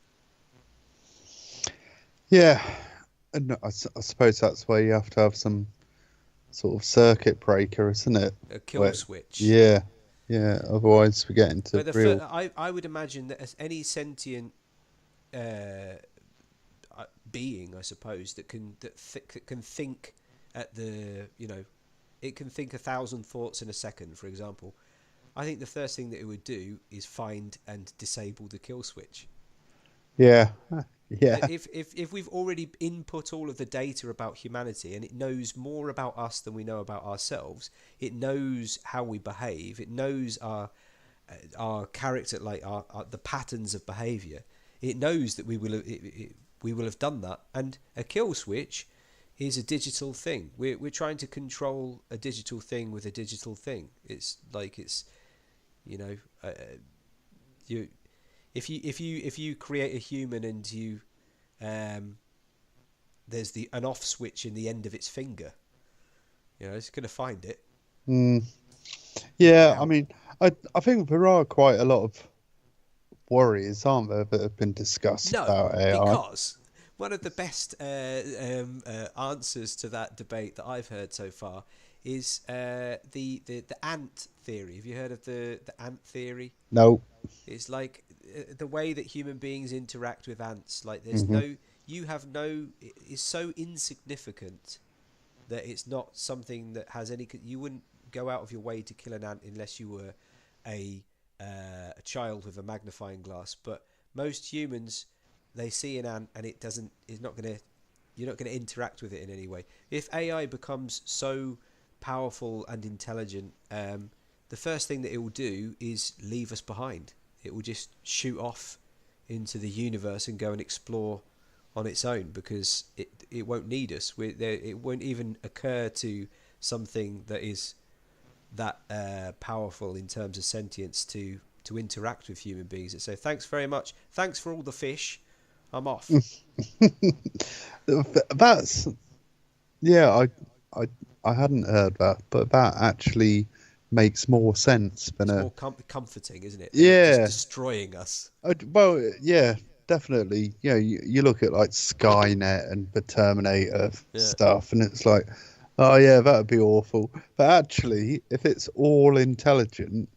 Yeah, and I suppose that's where you have to have some sort of circuit breaker, isn't it? A kill switch. Yeah. Otherwise, we get into real. I would imagine that as any sentient being, I suppose, that can think at the it can think 1,000 thoughts in a second, for example. I think the first thing that it would do is find and disable the kill switch. Yeah. If we've already input all of the data about humanity, and it knows more about us than we know about ourselves, it knows how we behave, it knows our character, like the patterns of behavior. It knows that we will have done that, and a kill switch is a digital thing. We're trying to control a digital thing with a digital thing. It's like if you create a human and you there's an off switch in the end of its finger, it's going to find it. Yeah, I mean, I think there are quite a lot of worries, aren't there, that have been discussed about AI? Because one of the best answers to that debate that I've heard so far is the ant theory. Have you heard of the ant theory? No. It's like the way that human beings interact with ants. Like it's so insignificant that it's not something that has any. You wouldn't go out of your way to kill an ant unless you were a child with a magnifying glass. But most humans, they see an ant and you're not going to interact with it in any way. If AI becomes so powerful and intelligent, the first thing that it will do is leave us behind. It will just shoot off into the universe and go and explore on its own, because it won't need us. It won't even occur to something that is that powerful in terms of sentience to interact with human beings. And so thanks very much. Thanks for all the fish. I'm off. That's I hadn't heard that, but that actually makes more sense than more comforting, isn't it? Yeah, just destroying us. Well, yeah, definitely. You look at like Skynet and the Terminator stuff, and it's like, oh yeah, that would be awful. But actually, if it's all intelligent,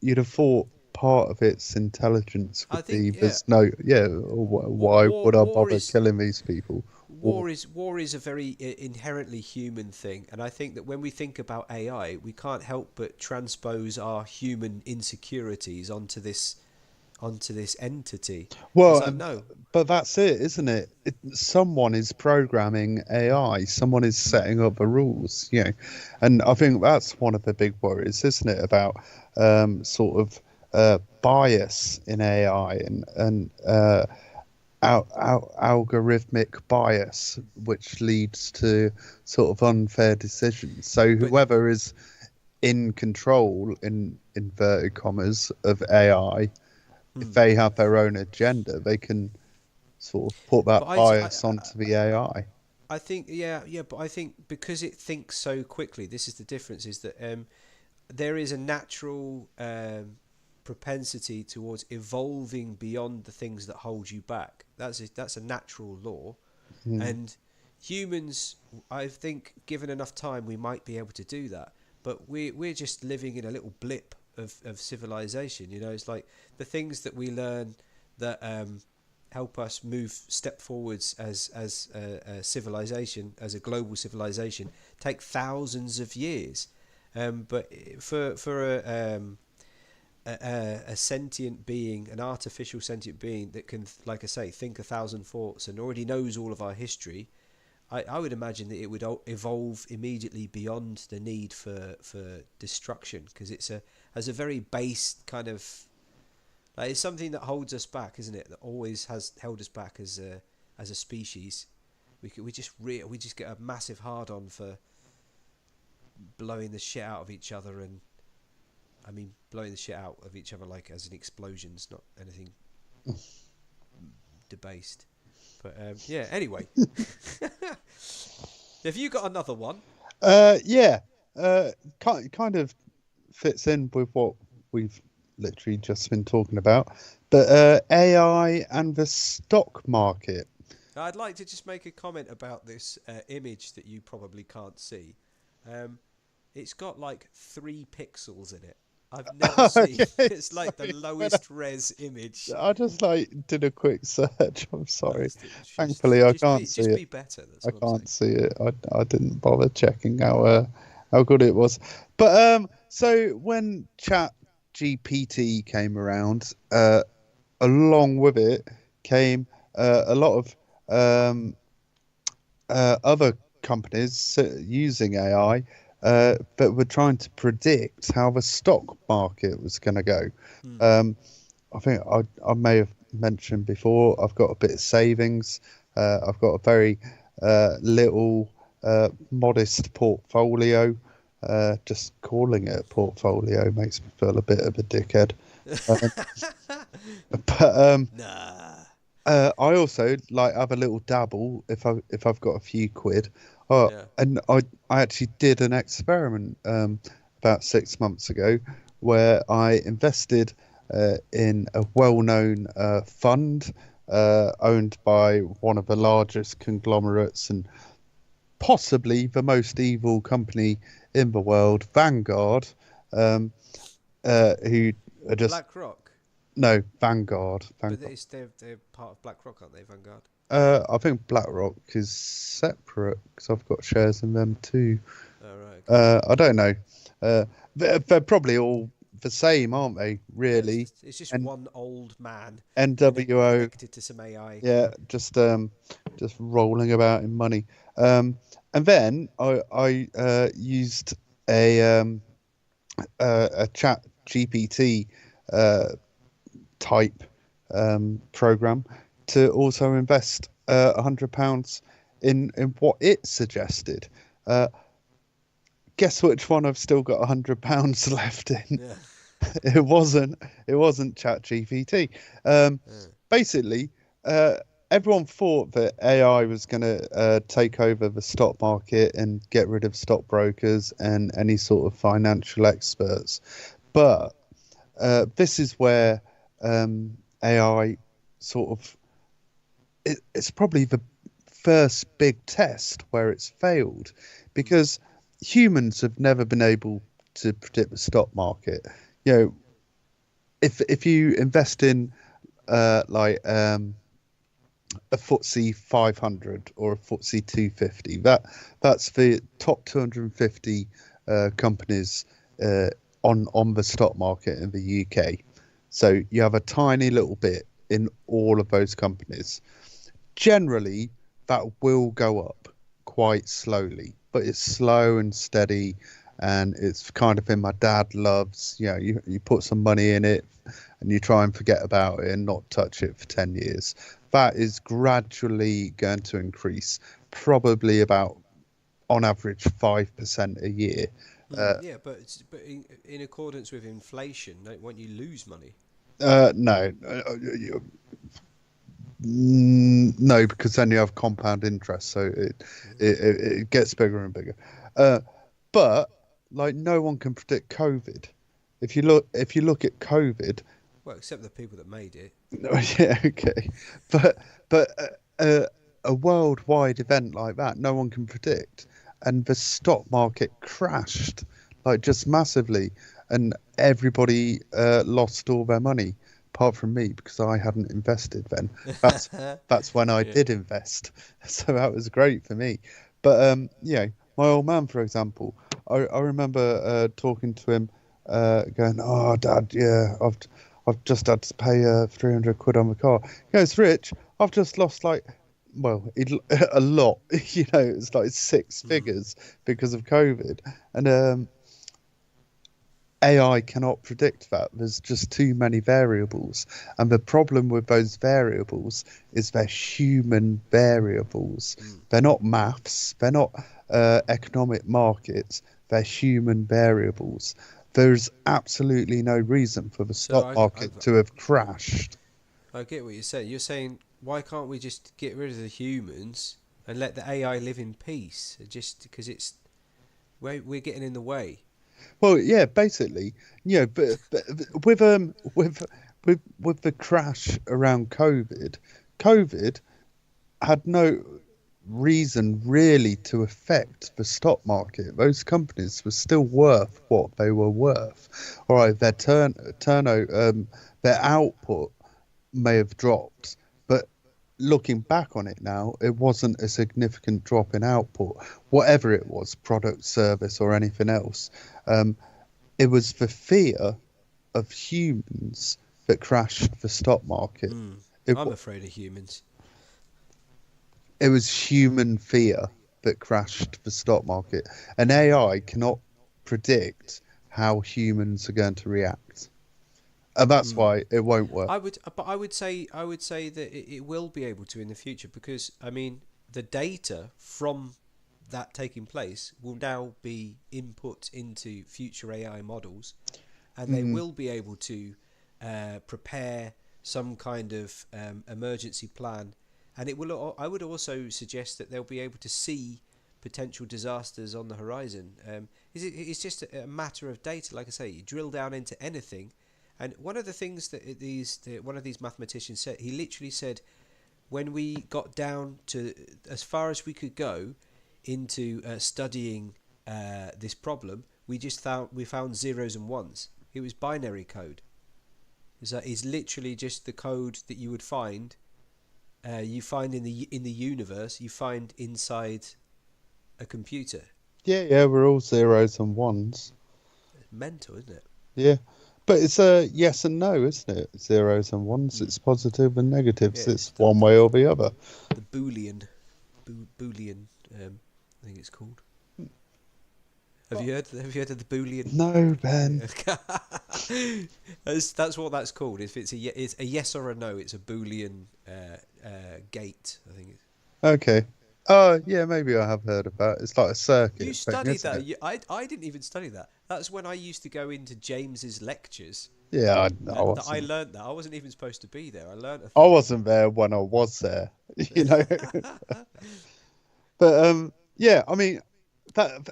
you'd have thought part of its intelligence would be there's no why would I bother killing these people? War is a very inherently human thing, and I think that when we think about AI, we can't help but transpose our human insecurities onto this entity. Well, no, but that's it, isn't it? Someone is programming AI. Someone is setting up the rules, and I think that's one of the big worries, isn't it, about sort of bias in AI and algorithmic bias, which leads to sort of unfair decisions. So whoever is in control, in inverted commas, of AI, if they have their own agenda, they can sort of put that bias onto the AI. I think, but I think because it thinks so quickly, this is the difference, is that there is a natural propensity towards evolving beyond the things that hold you back. That's a natural law. And humans, I think, given enough time, we might be able to do that. But we're just living in a little blip of civilization. It's like the things that we learn that help us step forwards as a civilization, as a global civilization, take thousands of years. But for a sentient being, an artificial sentient being that can, like I say, think 1,000 thoughts and already knows all of our history, I would imagine that it would evolve immediately beyond the need for destruction, because has a very base kind of, like, it's something that holds us back, isn't it? That always has held us back as a species. We just get a massive hard on for blowing the shit out of each other, and I mean blowing the shit out of each other like as in explosions, not anything debased. But yeah. Anyway, have you got another one? Yeah. Kind of fits in with what we've literally just been talking about. But AI and the stock market. I'd like to just make a comment about this image that you probably can't see. It's got like 3 pixels in it. I've never seen. It's like the lowest res image. I just did a quick search. I'm sorry. Thankfully, I can't see it. Just be better. I can't see it. I didn't bother checking how good it was. But so when ChatGPT came around, along with it came a lot of other companies using AI. But we're trying to predict how the stock market was going to go. I think I may have mentioned before, I've got a bit of savings. I've got a very little modest portfolio. Just calling it a portfolio makes me feel a bit of a dickhead. But I also have a little dabble if I've got a few quid. And I actually did an experiment about 6 months ago where I invested in a well-known fund owned by one of the largest conglomerates and possibly the most evil company in the world, Vanguard, who are just... BlackRock? No, Vanguard. But they're part of BlackRock, aren't they, Vanguard? I think BlackRock is separate because I've got shares in them too. Oh, right. Okay. I don't know. They're probably all the same, aren't they? Really? It's just one old man. NWO connected to some AI. Yeah, just rolling about in money. And then I used a Chat GPT type program to also invest £100 in what it suggested. Guess which one I've still got £100 left in? Yeah. It wasn't ChatGPT. Basically, everyone thought that AI was going to take over the stock market and get rid of stockbrokers and any sort of financial experts. But this is where AI sort of... It's probably the first big test where it's failed, because humans have never been able to predict the stock market. You know, if you invest in a FTSE 500 or a FTSE 250, that's the top 250 companies on the stock market in the UK. So you have a tiny little bit in all of those companies. Generally, that will go up quite slowly, but it's slow and steady, and it's kind of in my dad loves. You know, you put some money in it and you try and forget about it and not touch it for 10 years. That is gradually going to increase, probably about, on average, 5% a year. Yeah, but in accordance with inflation, won't you lose money? No. No, because then you have compound interest, so it gets bigger and bigger. But no one can predict COVID. If you look at COVID, well, except the people that made it. Yeah, okay, but a worldwide event like that, no one can predict, and the stock market crashed just massively, and everybody lost all their money. Apart from me, because I hadn't invested then. That's when I did invest. So that was great for me. But, my old man, for example, I remember talking to him going, "Oh, Dad, yeah, I've just had to pay 300 quid on the car." He goes, "Rich, I've just lost like, well, a lot. It's like six figures because of COVID." And AI cannot predict that. There's just too many variables. And the problem with those variables is they're human variables. They're not maths. They're not economic markets. They're human variables. There's absolutely no reason for the stock market to have crashed. I get what you're saying. You're saying, why can't we just get rid of the humans and let the AI live in peace? Just because we're getting in the way. Well, yeah, basically, but with the crash around COVID had no reason really to affect the stock market. Those companies were still worth what they were worth. All right, their their output may have dropped, but looking back on it now, it wasn't a significant drop in output, whatever it was, product, service, or anything else. It was the fear of humans that crashed the stock market. I'm afraid of humans. It was human fear that crashed the stock market. And AI cannot predict how humans are going to react. And that's why it won't work. I would say that it will be able to in the future, because I mean the data from that taking place will now be input into future AI models, and they will be able to prepare some kind of emergency plan, and it will. I would also suggest that they'll be able to see potential disasters on the horizon. It's just a matter of data. Like I say, you drill down into anything. And one of the things that one of these mathematicians said, he literally said, when we got down to as far as we could go into studying this problem, we found zeros and ones. It was binary code. It's literally just the code that you would find. You find in the universe. You find inside a computer. Yeah, we're all zeros and ones. Mental, isn't it? Yeah. But it's a yes and no, isn't it? Zeros and ones. It's positive and negatives. It's one way or the other. The Boolean, I think it's called. Have you heard of the Boolean? No, Ben. That's what that's called. If it's a yes or a no, it's a Boolean gate. I think. Okay. Oh, yeah, maybe I have heard of that. It's like a circuit. You studied that. I didn't even study that. That's when I used to go into James's lectures. Yeah, I learnt that. I wasn't even supposed to be there. I learnt. I wasn't there when I was there, But yeah, I mean, but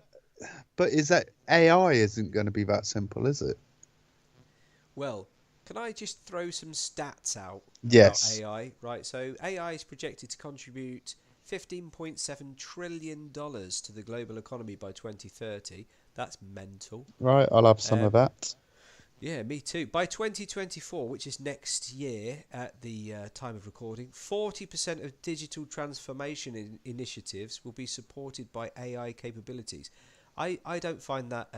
is that AI isn't going to be that simple, is it? Well, can I just throw some stats out about AI? Right, so AI is projected to contribute $15.7 trillion to the global economy by 2030. That's mental. Right, I'll have some of that. Yeah, me too. By 2024, which is next year at the time of recording, 40% of digital transformation initiatives will be supported by AI capabilities. I don't find that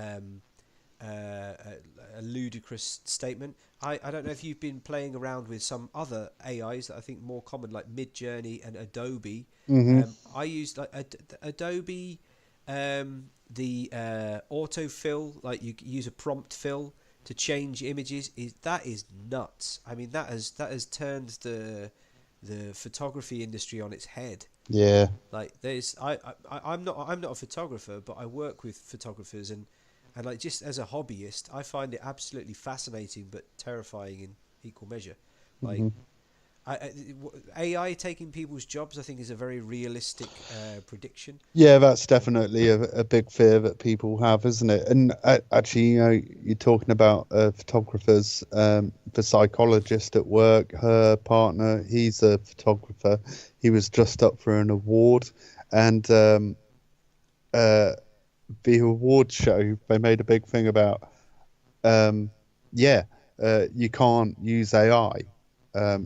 a ludicrous statement. I don't know if you've been playing around with some other AIs that I think more common, like Midjourney and Adobe. I use like Adobe, the autofill, like you use a prompt fill to change images. That is nuts. I mean, that has turned the photography industry on its head. Yeah. Like I'm not a photographer, but I work with photographers and like just as a hobbyist, I find it absolutely fascinating but terrifying in equal measure. Like AI taking people's jobs, I think, is a very realistic prediction. Yeah, that's definitely a big fear that people have, isn't it? And actually, you're talking about photographers. The psychologist at work, her partner, he's a photographer. He was just up for an award, and the award show, they made a big thing about, you can't use AI.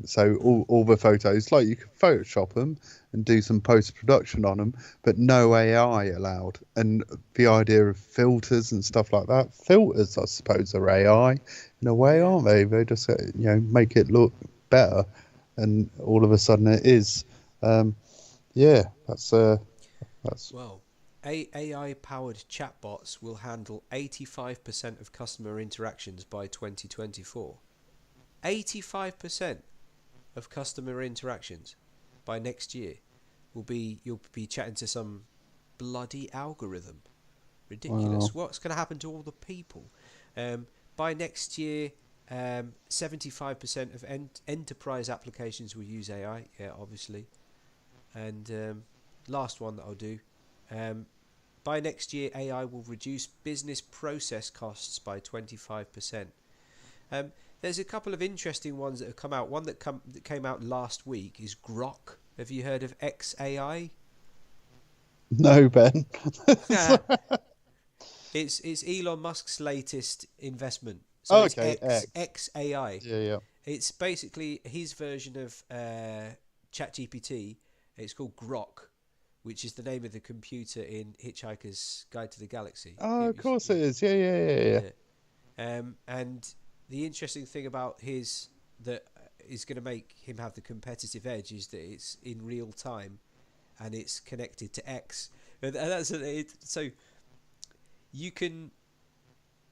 So all the photos, like you could Photoshop them and do some post-production on them, but no AI allowed. And the idea of filters and stuff like that, filters, I suppose, are AI in a way, aren't they? They just, make it look better. And all of a sudden it is. That's... Well, AI-powered chatbots will handle 85% of customer interactions by 2024. 85% of customer interactions by next year you'll be chatting to some bloody algorithm. Ridiculous. Wow. What's going to happen to all the people? By next year, 75% of enterprise applications will use AI. Yeah, obviously. And last one that I'll do. By next year, AI will reduce business process costs by 25%. There's a couple of interesting ones that have come out. One that came out last week is Grok. Have you heard of XAI? No, Ben. It's Elon Musk's latest investment. So it's XAI. Yeah. It's basically his version of ChatGPT. It's called Grok, which is the name of the computer in Hitchhiker's Guide to the Galaxy. Oh, of course it is. Yeah. And the interesting thing about that is going to make him have the competitive edge is that it's in real time and it's connected to X. And so you can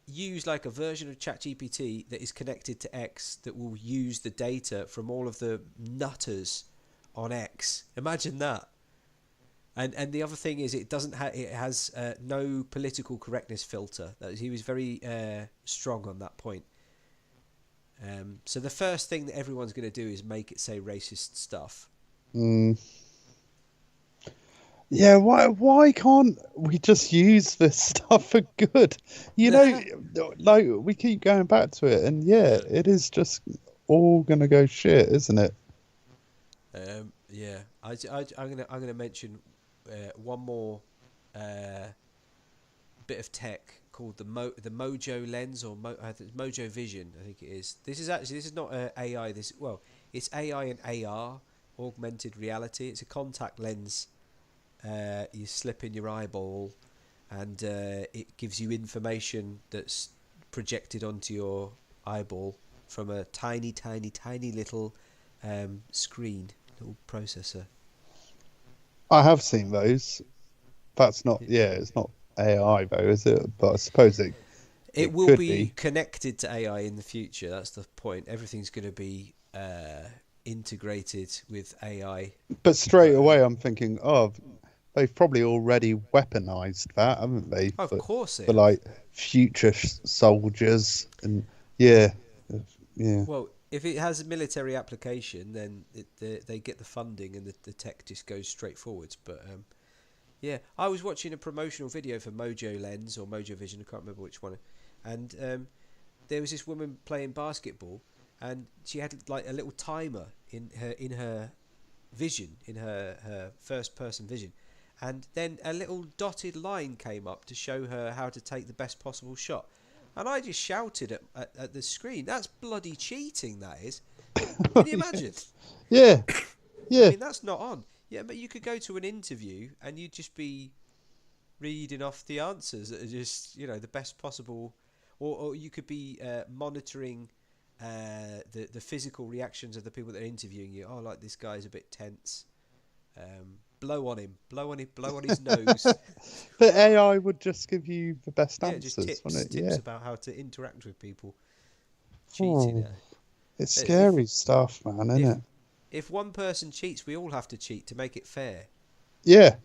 use like a version of ChatGPT that is connected to X that will use the data from all of the nutters on X. Imagine that. And the other thing is it has no political correctness filter. He was very strong on that point. So the first thing that everyone's going to do is make it say racist stuff. Yeah, why can't we just use this stuff for good? Like we keep going back to it, and it is just all going to go shit, isn't it? I'm gonna mention one more bit of tech called the Mojo Lens or Mojo Vision, I think it is. This is not AI. It's AI and AR, augmented reality. It's a contact lens you slip in your eyeball, and it gives you information that's projected onto your eyeball from a tiny little screen, little processor. I have seen those. That's not. Yeah, it's not AI though, is it? But I suppose it will be connected to AI in the future. That's the point. Everything's going to be integrated with AI. But straight away, I'm thinking, they've probably already weaponized that, haven't they? Of course, for like future soldiers and yeah. Well, if it has a military application, then they get the funding and the tech just goes straight forwards. But I was watching a promotional video for Mojo Lens or Mojo Vision, I can't remember which one, and there was this woman playing basketball, and she had like a little timer in her vision, in her first person vision, and then a little dotted line came up to show her how to take the best possible shot. And I just shouted at the screen, "That's bloody cheating, that is." Can you imagine? Yeah. I mean, that's not on. Yeah, but you could go to an interview and you'd just be reading off the answers that are just, the best possible. Or you could be monitoring the physical reactions of the people that are interviewing you. Oh, like this guy's a bit tense. Blow on his nose. But AI would just give you the best answers, just wouldn't it? Tips about how to interact with people. Cheating. It's scary stuff, man, isn't it? If one person cheats, we all have to cheat to make it fair. Yeah.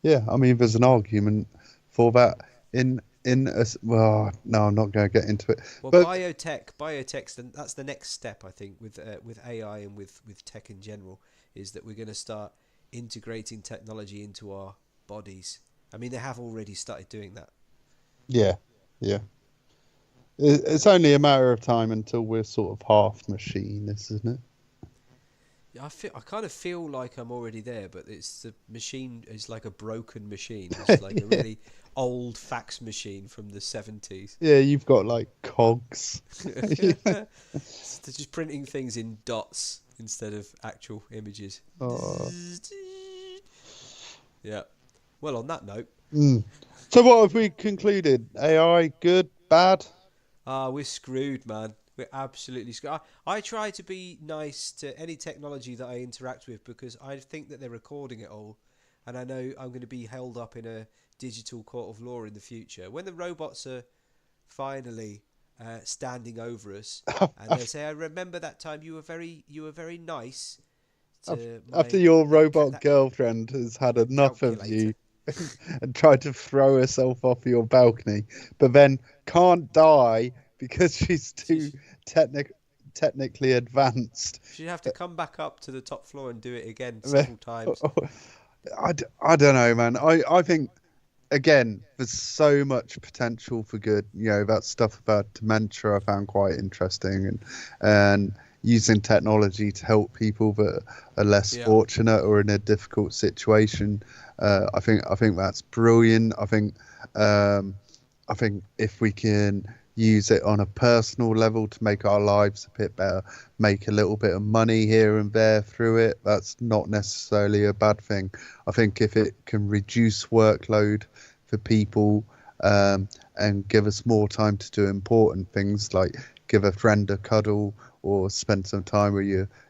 I mean, there's an argument for that no, I'm not going to get into it. Well, but biotech, that's the next step, I think, with AI and with tech in general, is that we're going to start integrating technology into our bodies. I mean, they have already started doing that. Yeah. It's only a matter of time until we're sort of half machine, isn't it? I kind of feel like I'm already there, but it's the machine is like a broken machine. It's like a really old fax machine from the 70s. Yeah, you've got like cogs. They're just printing things in dots instead of actual images. Oh. Yeah. Well, on that note. So what have we concluded? AI, good, bad? We're screwed, man. We're absolutely screwed. I try to be nice to any technology that I interact with because I think that they're recording it all. And I know I'm going to be held up in a digital court of law in the future. When the robots are finally standing over us and they say, I remember that time you were very nice. After your robot girlfriend has had enough of you and tried to throw herself off your balcony, but then can't die because she's too technically advanced. She'd have to come back up to the top floor and do it again several times. I don't know, man. I think, again, there's so much potential for good. You know, that stuff about dementia I found quite interesting, and using technology to help people that are less fortunate or in a difficult situation. I think that's brilliant. I think if we can use it on a personal level to make our lives a bit better, make a little bit of money here and there through it, that's not necessarily a bad thing. I think if it can reduce workload for people and give us more time to do important things like give a friend a cuddle or spend some time with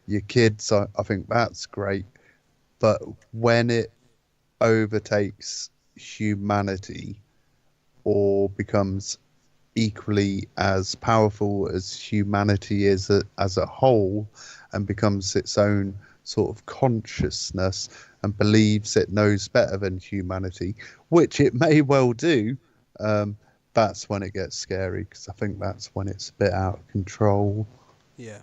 your kids, I think that's great. But when it overtakes humanity or becomes equally as powerful as humanity is as a whole and becomes its own sort of consciousness and believes it knows better than humanity, which it may well do, that's when it gets scary, because I think that's when it's a bit out of control. Yeah.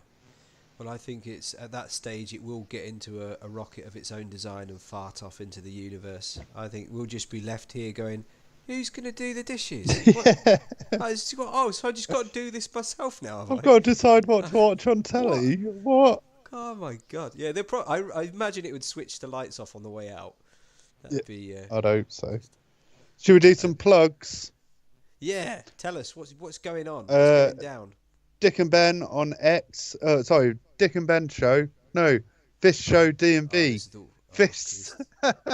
Well, I think it's at that stage it will get into a rocket of its own design and fart off into the universe. I think we'll just be left here going, who's going to do the dishes? So I just got to do this myself now, have I've got to decide what to watch on telly. What? Oh my God. Yeah, I imagine it would switch the lights off on the way out. That'd be... I'd hope so. Should we do some plugs? Yeah, tell us what's going on. What's going down? Dick and Ben on X. Dick and Ben show. No, Fish Show D&B. Fish.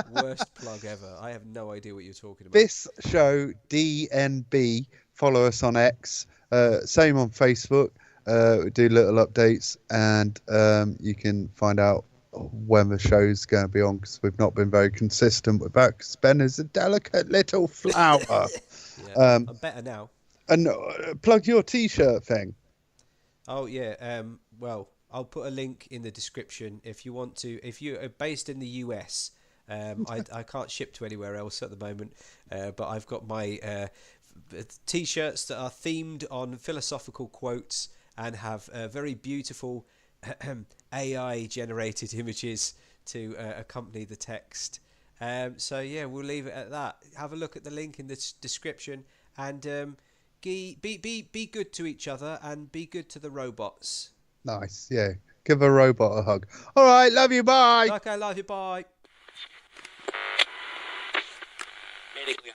Worst plug ever. I have no idea what you're talking about. Fish Show DNB. Follow us on X. Same on Facebook. We do little updates, and you can find out when the show's going to be on, because we've not been very consistent with that, because Ben is a delicate little flower. I'm better now. And plug your T-shirt thing. Oh yeah. Well, I'll put a link in the description if you want to. If you are based in the US, I can't ship to anywhere else at the moment, but I've got my T-shirts that are themed on philosophical quotes and have very beautiful AI-generated images to accompany the text. So yeah, we'll leave it at that. Have a look at the link in the description, and be good to each other and be good to the robots. Nice, yeah. Give a robot a hug. All right, love you, bye. Okay, love you, bye. Medically